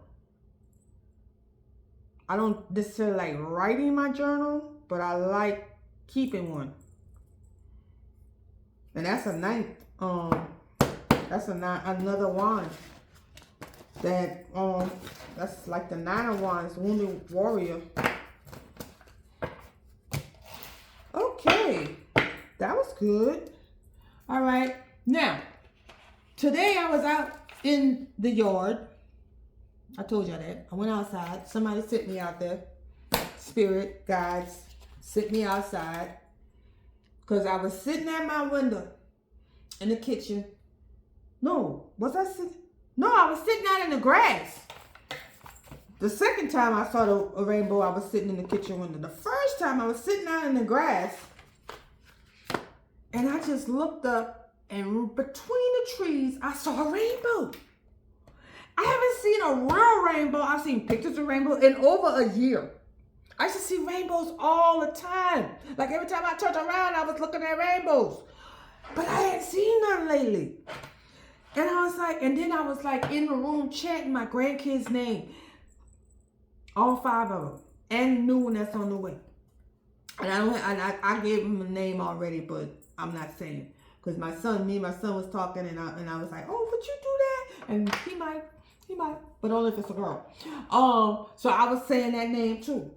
I don't necessarily like writing my journal, but I like keeping one. And that's a ninth. That's another wand. That's like the 9 of Wands, Wounded Warrior. Okay, that was good. All right, now today I was out in the yard. I told y'all that. I went outside. Somebody sent me out there. Spirit guides sent me outside because I was sitting at my window in the kitchen. No, was I sitting? No, I was sitting out in the grass. The second time I saw a rainbow, I was sitting in the kitchen window. The first time I was sitting out in the grass, and I just looked up, and between the trees, I saw a rainbow. I haven't seen a real rainbow. I've seen pictures of rainbows in over a year. I used to see rainbows all the time. Like every time I turned around, I was looking at rainbows. But I hadn't seen none lately. And I was like, and then I was like in the room chanting my grandkids' name. All 5 of them. And the new one that's on the way. And I gave him a name already, but I'm not saying. Because my son was talking, and I was like, oh, would you do that? And he might, but only if it's a girl. So I was saying that name too.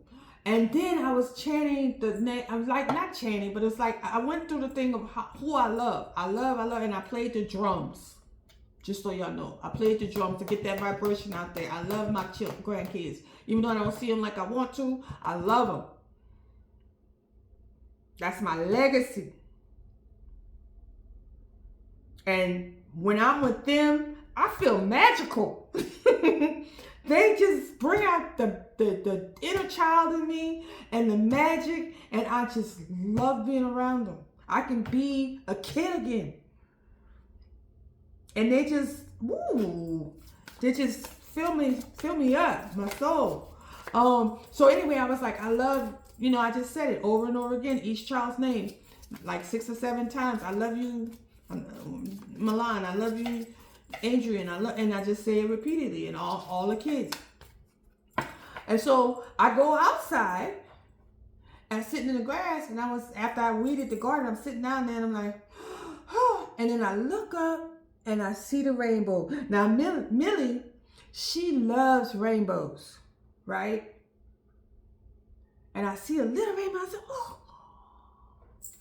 And then I was chanting the name. I was like, not chanting, but it's like I went through the thing of who I love. I love, and I played the drums. Just so y'all know, I played the drums to get that vibration out there. I love my grandkids. Even though I don't see them like I want to, I love them. That's my legacy. And when I'm with them, I feel magical. They just bring out the inner child in me and the magic, and I just love being around them. I can be a kid again. And they just fill me up, my soul. So anyway, I was like, I love, I just said it over and over again, each child's name, like 6 or 7 times. I love you, Milan. I love you, Adrian. And I just say it repeatedly, and all the kids. And so I go outside and sitting in the grass, and after I weeded the garden, I'm sitting down there and I'm like, oh, and then I look up and I see the rainbow. Now, Millie, she loves rainbows, right? And I see a little rainbow. I said, oh.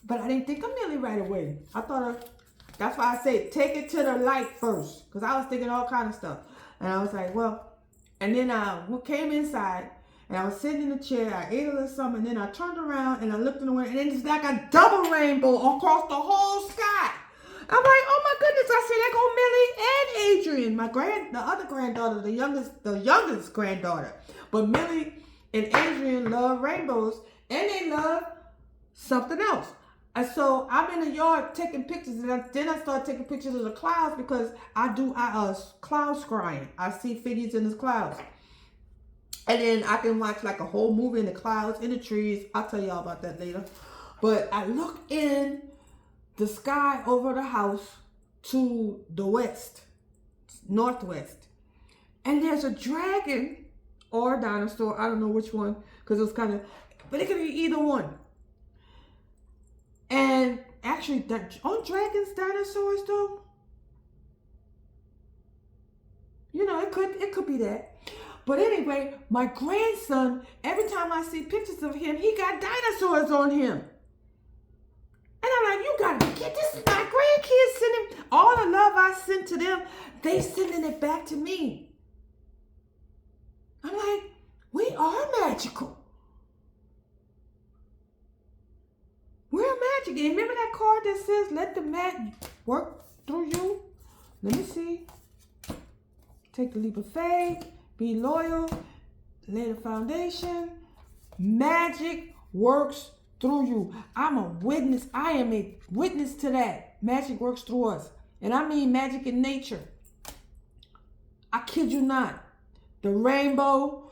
But I didn't think of Millie right away. I thought that's why I say take it to the light first. Because I was thinking all kind of stuff. And I was like, well. And then I came inside. And I was sitting in the chair. I ate a little something. And then I turned around and I looked in the window. And then it's like a double rainbow across the whole sky. I'm like, oh my goodness! I see there go Millie and Adrian, the other granddaughter, the youngest granddaughter. But Millie and Adrian love rainbows, and they love something else. And so I'm in the yard taking pictures, and then I start taking pictures of the clouds because I cloud scrying. I see figures in the clouds, and then I can watch like a whole movie in the clouds, in the trees. I'll tell y'all about that later. But I look in the sky over the house to the west, northwest. And there's a dragon or a dinosaur. I don't know which one, because it was kind of, but it could be either one. And actually, aren't dragons dinosaurs though? It could be that. But anyway, my grandson, every time I see pictures of him, he got dinosaurs on him. And I'm like, you gotta get this. My grandkids sending all the love I sent to them, they sending it back to me. I'm like, we are magical. We're magic. And remember that card that says, let the magic work through you? Let me see. Take the leap of faith. Be loyal. Lay the foundation. Magic works through you. I'm a witness. I am a witness to that. Magic works through us. And I mean magic in nature. I kid you not. The rainbow,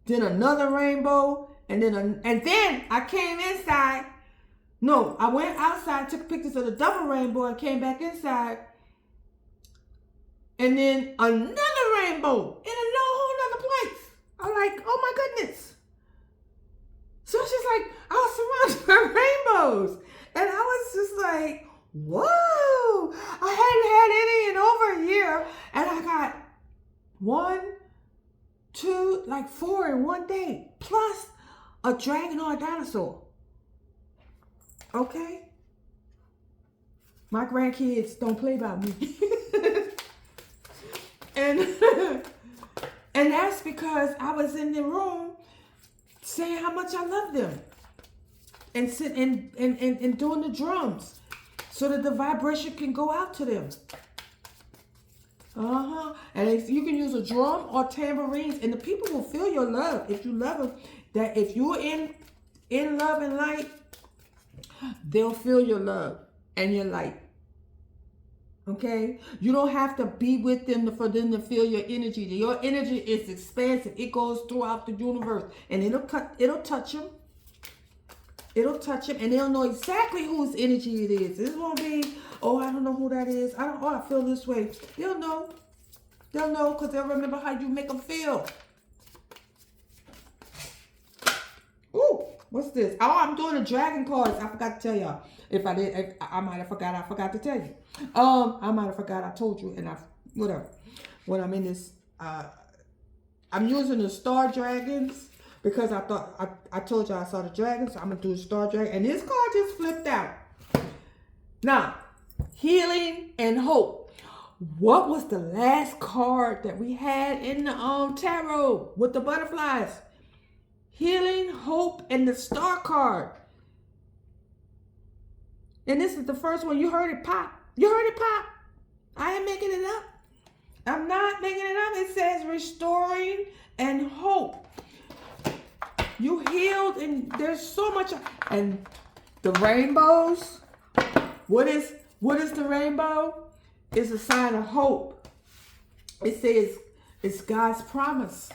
then another rainbow, and then I came inside. No, I went outside, took pictures of the double rainbow, and came back inside. And then another rainbow in a whole nother place. I'm like, oh my goodness. So it's just like, I was surrounded by rainbows. And I was just like, whoa. I hadn't had any in over a year. And I got 1, 2, like 4 in one day. Plus a dragon or a dinosaur. Okay? My grandkids don't play by me. And that's because I was in the room saying how much I love them. And sitting and doing the drums so that the vibration can go out to them. And if you can use a drum or tambourines, and the people will feel your love if you love them. That if you're in love and light, they'll feel your love and your light. Okay? You don't have to be with them for them to feel your energy. Your energy is expansive. It goes throughout the universe, and it'll touch them. It'll touch them, and they'll know exactly whose energy it is. This won't be, oh, I don't know who that is. I feel this way. They'll know. They'll know because they'll remember how you make them feel. Ooh, what's this? Oh, I'm doing the dragon cards. I forgot to tell y'all. If I did, I might have forgot. I forgot to tell you. I might have forgot. I told you, and whatever. When I'm in this, I'm using the star dragons. Because I thought, I told you I saw the dragon, so I'm going to do a star dragon. And this card just flipped out. Now, healing and hope. What was the last card that we had in the tarot with the butterflies? Healing, hope, and the star card. And this is the first one. You heard it pop. You heard it pop. I ain't making it up. I'm not making it up. It says restoring and hope. You healed, and there's so much. And the rainbows, what is the rainbow? It's a sign of hope. It says it's God's promise,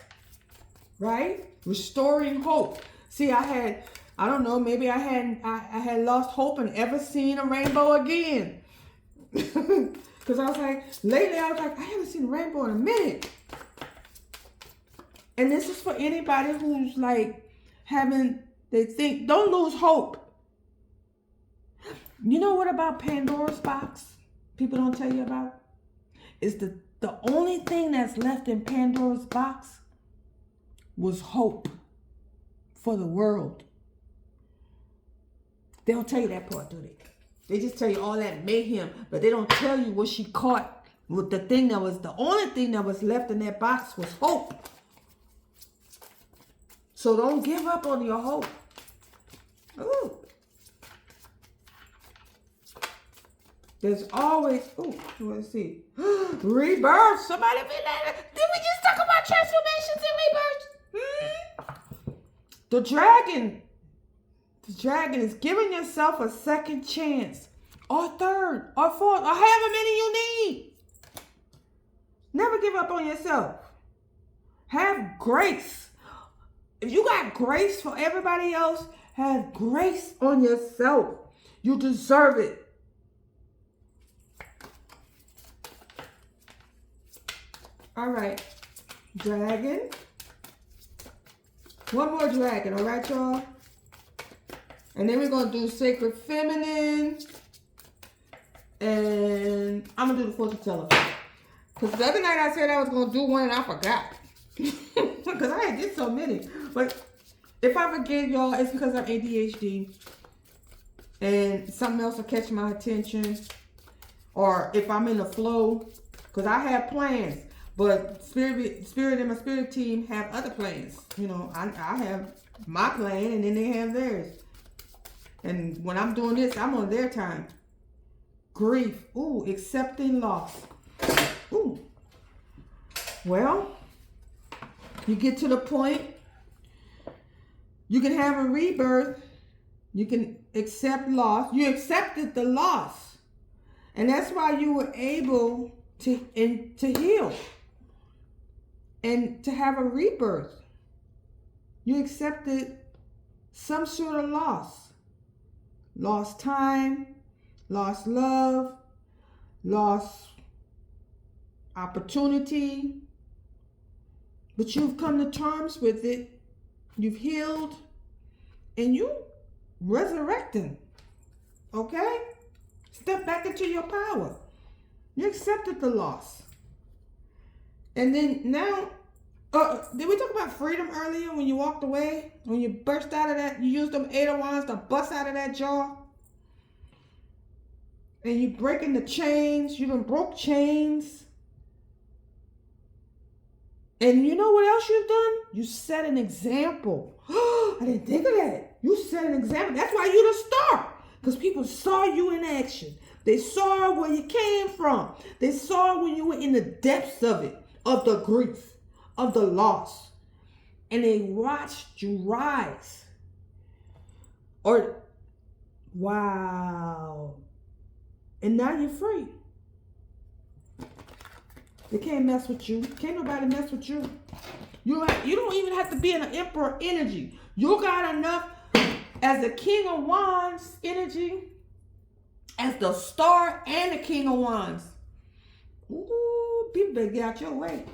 right? Restoring hope. See, I don't know, maybe I had lost hope and ever seen a rainbow again. Because I was like, lately I was like, I haven't seen a rainbow in a minute. And this is for anybody who's like, don't lose hope. You know what about Pandora's box? People don't tell you about? Is the only thing that's left in Pandora's box was hope for the world. They don't tell you that part, do they? They just tell you all that mayhem, but they don't tell you what she caught. With the only thing that was left in that box was hope. So don't give up on your hope. Ooh. There's always, let's see. Rebirth. Somebody be like, did we just talk about transformations and rebirth? The dragon is giving yourself a second chance, or third, or fourth, or however many you need. Never give up on yourself. Have grace. If you got grace for everybody else, have grace on yourself. You deserve it. All right. Dragon. One more dragon, all right, y'all? And then we're going to do Sacred Feminine. And I'm going to do the fortune teller. Because the other night I said I was going to do one and I forgot. Because I did so many. But if I forget, y'all, it's because I'm ADHD. And something else will catch my attention. Or if I'm in the flow. Because I have plans. But Spirit and my spirit team have other plans. You know, I have my plan and then they have theirs. And when I'm doing this, I'm on their time. Grief. Ooh, accepting loss. Ooh. Well, you get to the point. You can have a rebirth. You can accept loss. You accepted the loss. And that's why you were able to heal. And to have a rebirth. You accepted some sort of loss. Lost time, lost love, lost opportunity. But you've come to terms with it. You've healed. And you resurrecting. Okay? Step back into your power. You accepted the loss. And then now, did we talk about freedom earlier when you walked away? When you burst out of that, you used them 8 of Wands to bust out of that jaw? And you breaking the chains. You done broke chains. And you know what else you've done? You set an example. I didn't think of that. You set an example. That's why you're the star. Because people saw you in action. They saw where you came from. They saw when you were in the depths of it, of the grief, of the loss. And they watched you rise. Wow. And now you're free. They can't mess with you. Can't nobody mess with you. You don't even have to be in an emperor energy. You got enough as the King of Wands energy, as the star and the King of Wands. Ooh, people better get out your way.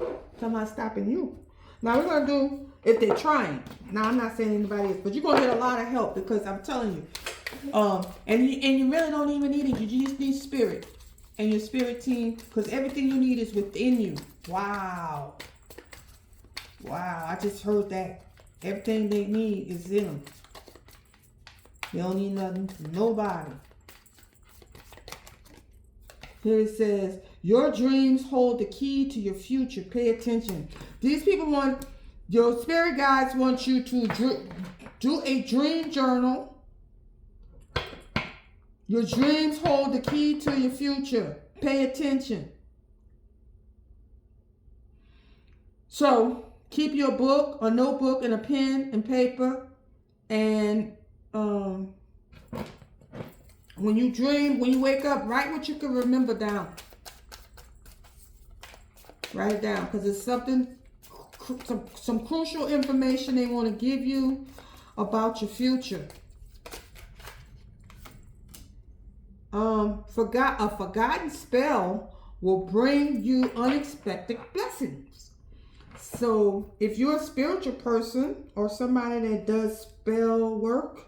Somebody's stopping you. Now we're going to do, if they're trying. Now I'm not saying anybody is, but you're going to get a lot of help because I'm telling you. And you really don't even need it. You just need spirit. And your spirit team, because everything you need is within you. Wow. Wow, I just heard that. Everything they need is in them. They don't need nothing from nobody. Here it says, your dreams hold the key to your future. Pay attention. These people want, your spirit guides want you to do a dream journal. Your dreams hold the key to your future. Pay attention. So, keep your book, a notebook, and a pen and paper. And when you dream, when you wake up, write what you can remember down. Write it down, because it's something, some crucial information they want to give you about your future. A forgotten spell will bring you unexpected blessings. So if you're a spiritual person or somebody that does spell work,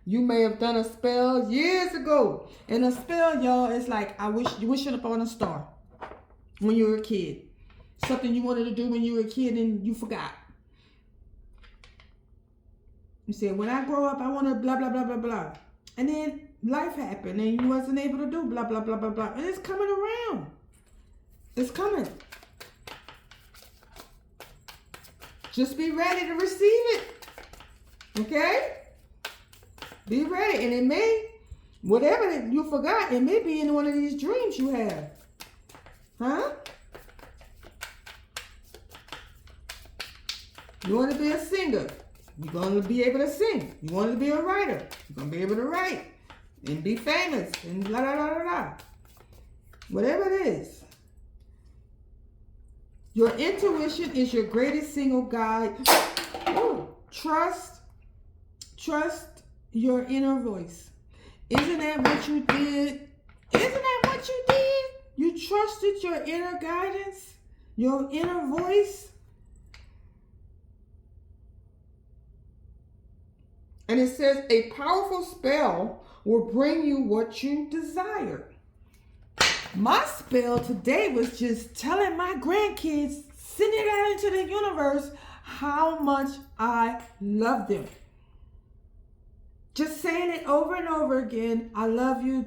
you may have done a spell years ago. And a spell, y'all, is like, you wish it upon a star when you were a kid. Something you wanted to do when you were a kid and you forgot. You said, when I grow up, I want to blah, blah, blah, blah, blah. And then life happened and you wasn't able to do blah, blah, blah, blah, blah. And it's coming around. It's coming. Just be ready to receive it. Okay? Be ready. And it may, whatever that you forgot, it may be in one of these dreams you have. Huh? You want to be a singer. You're going to be able to sing. You want to be a writer. You're going to be able to write and be famous and blah, blah, blah, blah, blah. Whatever it is. Your intuition is your greatest single guide. Ooh, trust your inner voice. Isn't that what you did? Isn't that what you did? You trusted your inner guidance, your inner voice. And it says a powerful spell will bring you what you desire. My spell today was just telling my grandkids, sending it out into the universe, how much I love them. Just saying it over and over again. I love you,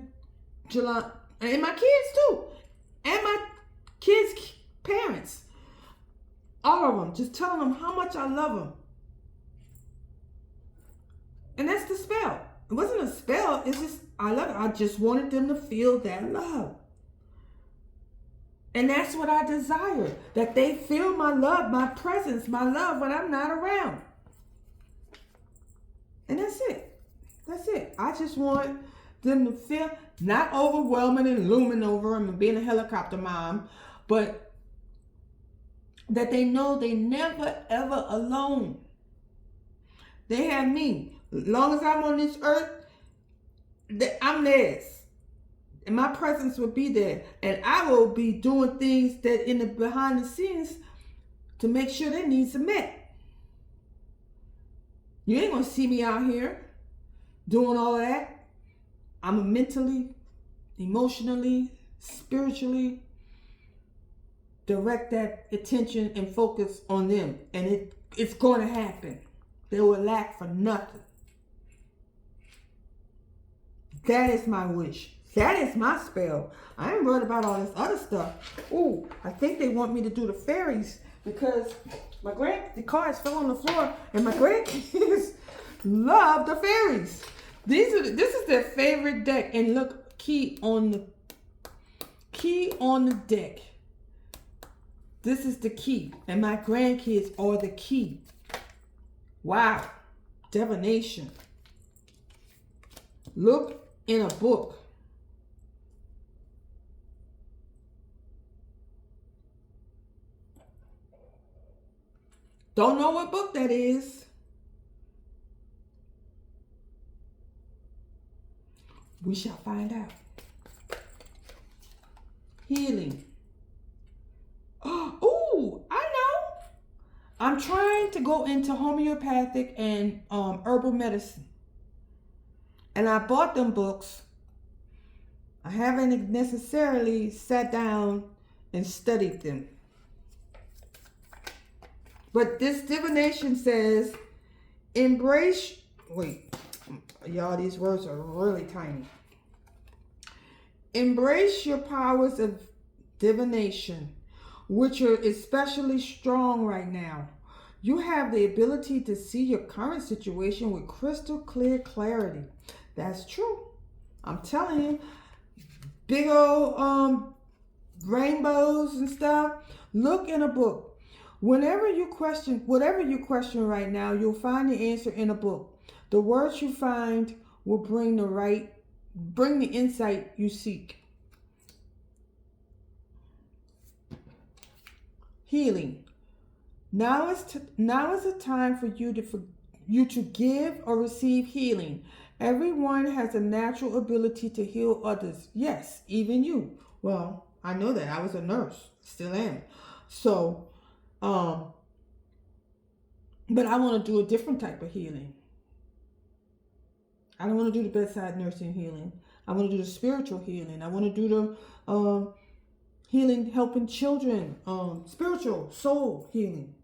Jelani. And my kids too. And my kids' parents. All of them. Just telling them how much I love them. And that's the spell. It wasn't a spell. It's just, I love it. I just wanted them to feel that love. And that's what I desire. That they feel my love, my presence, my love when I'm not around. And that's it. That's it. I just want them to feel not overwhelming and looming over them and being a helicopter mom, but that they know they never ever alone. They have me. As long as I'm on this earth, I'm theirs. And my presence will be there. And I will be doing things that in the behind the scenes to make sure their needs are met. You ain't gonna see me out here doing all of that. I'm mentally, emotionally, spiritually direct that attention and focus on them. And it's going to happen. They will lack for nothing. That is my wish. That is my spell. I ain't worried about all this other stuff. Ooh, I think they want me to do the fairies because the cards fell on the floor and my grandkids love the fairies. This is their favorite deck. And look, key on the deck. This is the key. And my grandkids are the key. Wow. Divination. Look in a book. Don't know what book that is. We shall find out. Healing. Oh, I know. I'm trying to go into homeopathic and herbal medicine. And I bought them books. I haven't necessarily sat down and studied them. But this divination says, embrace, wait, y'all, these words are really tiny. Embrace your powers of divination, which are especially strong right now. You have the ability to see your current situation with crystal clear clarity. That's true. I'm telling you, big old rainbows and stuff. Look in a book. Whatever you question right now, you'll find the answer in a book. The words you find will bring the insight you seek. Healing. Now is a time for you to give or receive healing. Everyone has a natural ability to heal others. Yes, even you. Well, I know that. I was a nurse. Still am. So, but I want to do a different type of healing. I don't want to do the bedside nursing healing. I want to do the spiritual healing. I want to do the healing, helping children, spiritual soul healing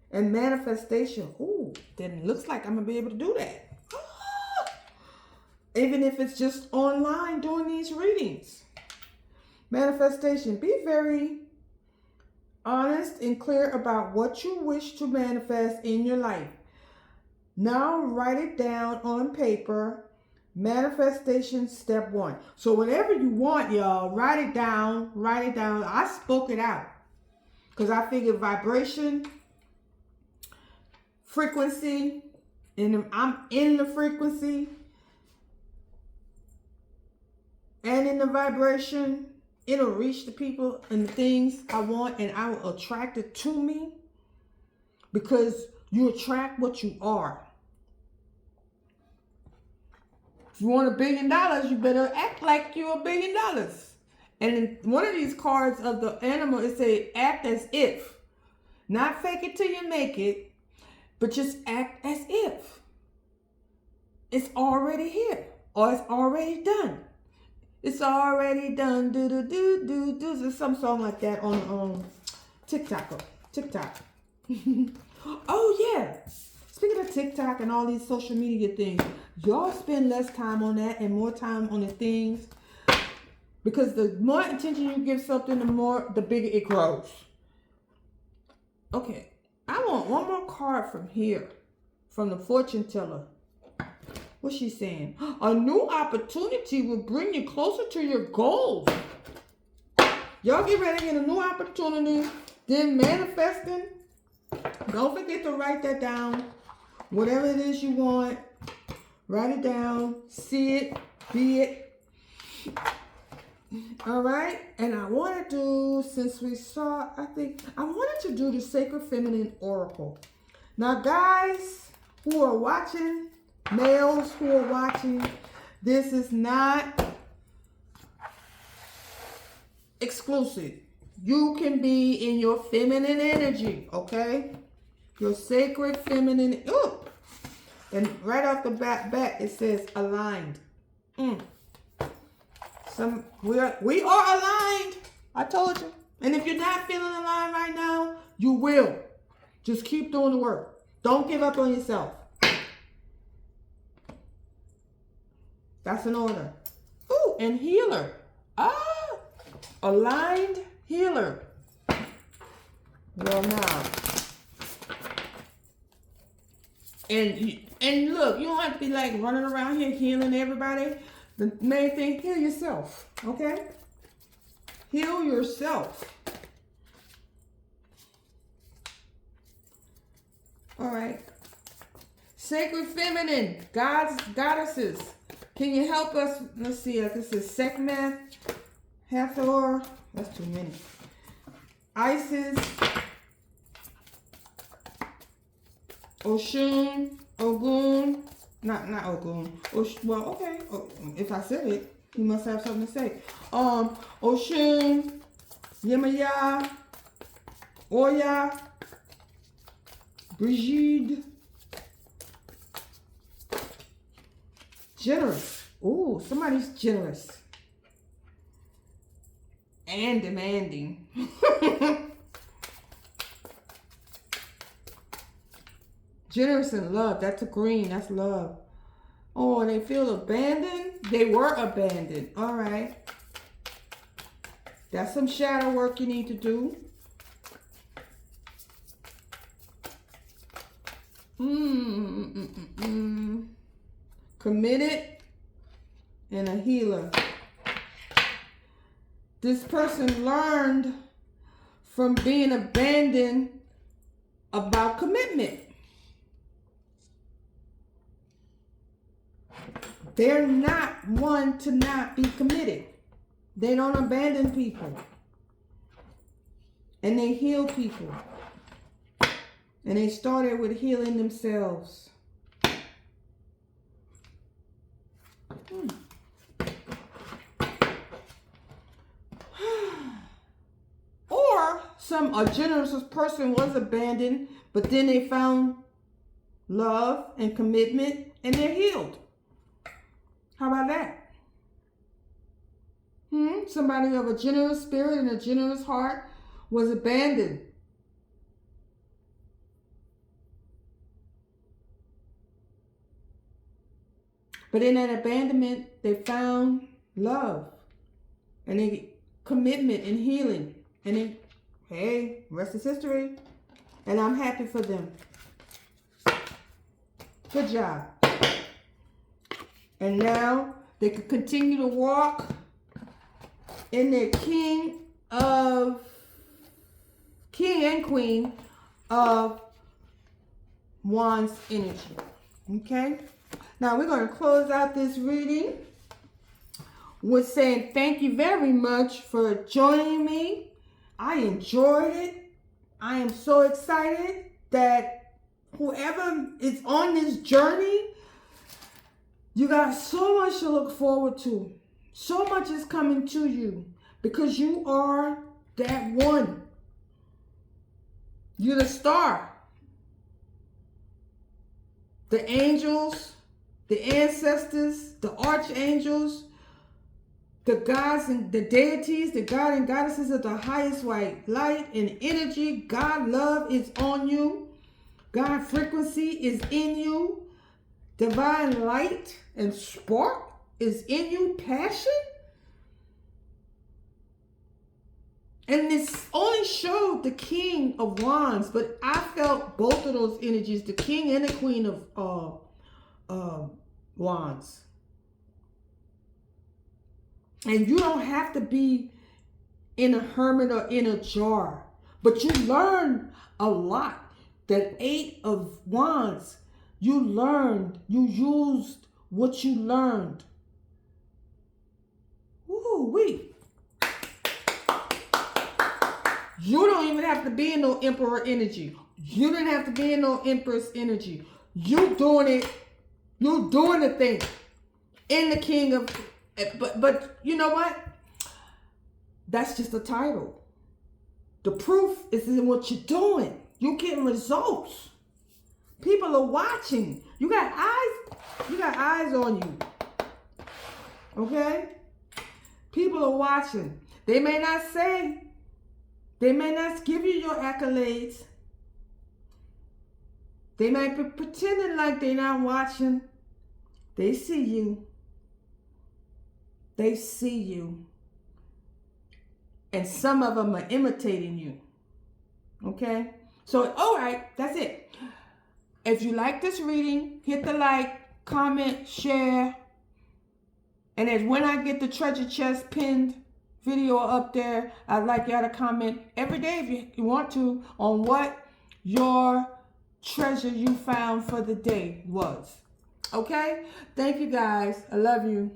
and manifestation. Ooh, then it looks like I'm going to be able to do that. Even if it's just online doing these readings. Manifestation. Be very honest and clear about what you wish to manifest in your life. Now write it down on paper. Manifestation step 1. So whatever you want, y'all, write it down. Write it down. I spoke it out because I figured vibration, frequency, and I'm in the frequency and in the vibration. It'll reach the people and the things I want, and I will attract it to me because you attract what you are. If you want $1 billion, you better act like you're $1 billion. And in one of these cards of the animal, it says act as if. Not fake it till you make it, but just act as if. It's already here, or it's already done. It's already done. Do do do do do. There's some song like that on TikTok. Oh yeah. Speaking of TikTok and all these social media things, y'all spend less time on that and more time on the things, because the more attention you give something, the bigger it grows. Okay, I want one more card from here, from the fortune teller. What's she saying? A new opportunity will bring you closer to your goals. Y'all get ready to get a new opportunity. Then manifesting. Don't forget to write that down. Whatever it is you want, write it down. See it. Be it. All right. And I want to do, since we saw, I wanted to do the Sacred Feminine Oracle. Now, guys, who are watching, males who are watching, this is not exclusive. You can be in your feminine energy, okay? Your sacred feminine. Ooh. And right off the back it says aligned. We are aligned. I told you. And if you're not feeling aligned right now, you will. Just keep doing the work. Don't give up on yourself. That's an order. Ooh, and healer. Aligned healer. Well, now. And look, you don't have to be like running around here healing everybody. The main thing, heal yourself. Okay? Heal yourself. All right. Sacred feminine, goddesses. Can you help us? Let's see. This is Sekhmet, Hathor. That's too many. Isis, Oshun, Ogun. Not Ogun. Well, okay. If I said it, you must have something to say. Oshun, Yemaya, Oya, Brigid. Generous. Ooh, somebody's generous. And demanding. Generous and love. That's a green. That's love. Oh, they feel abandoned? They were abandoned. All right. That's some shadow work you need to do. Committed and a healer. This person learned from being abandoned about commitment. They're not one to not be committed. They don't abandon people. And they heal people. And they started with healing themselves. Or a generous person was abandoned, but then they found love and commitment and they're healed. How about that? Somebody of a generous spirit and a generous heart was abandoned. But in that abandonment, they found love and commitment and healing. And then, hey, rest is history. And I'm happy for them. Good job. And now they can continue to walk in their king and queen of Wands energy. Okay? Now we're going to close out this reading with saying thank you very much for joining me. I enjoyed it. I am so excited that whoever is on this journey, you got so much to look forward to. So much is coming to you because you are that one. You're the star. The angels, the ancestors, the archangels, the gods and the deities, the god and goddesses of the highest white light and energy. God love is on you. God frequency is in you. Divine light and spark is in you. Passion. And this only showed the King of Wands, but I felt both of those energies, the King and the Queen of Wands. And you don't have to be in a hermit or in a jar, but you learn a lot. That 8 of Wands, you learned, you used what you learned. Woo-wee. You don't even have to be in no emperor energy. You don't have to be in no empress energy. You doing it. You doing the thing. In the king of, but you know what? That's just a title. The proof is in what you're doing. You're getting results. People are watching. You got eyes. You got eyes on you. Okay? People are watching. They may not say. They may not give you your accolades. They might be pretending like they're not watching. They see you. They see you. And some of them are imitating you. Okay? So, all right, that's it. If you like this reading, hit the like, comment, share. And as when I get the treasure chest pinned video up there, I'd like y'all to comment every day if you want to on what your treasure you found for the day was. Okay? Thank you guys. I love you.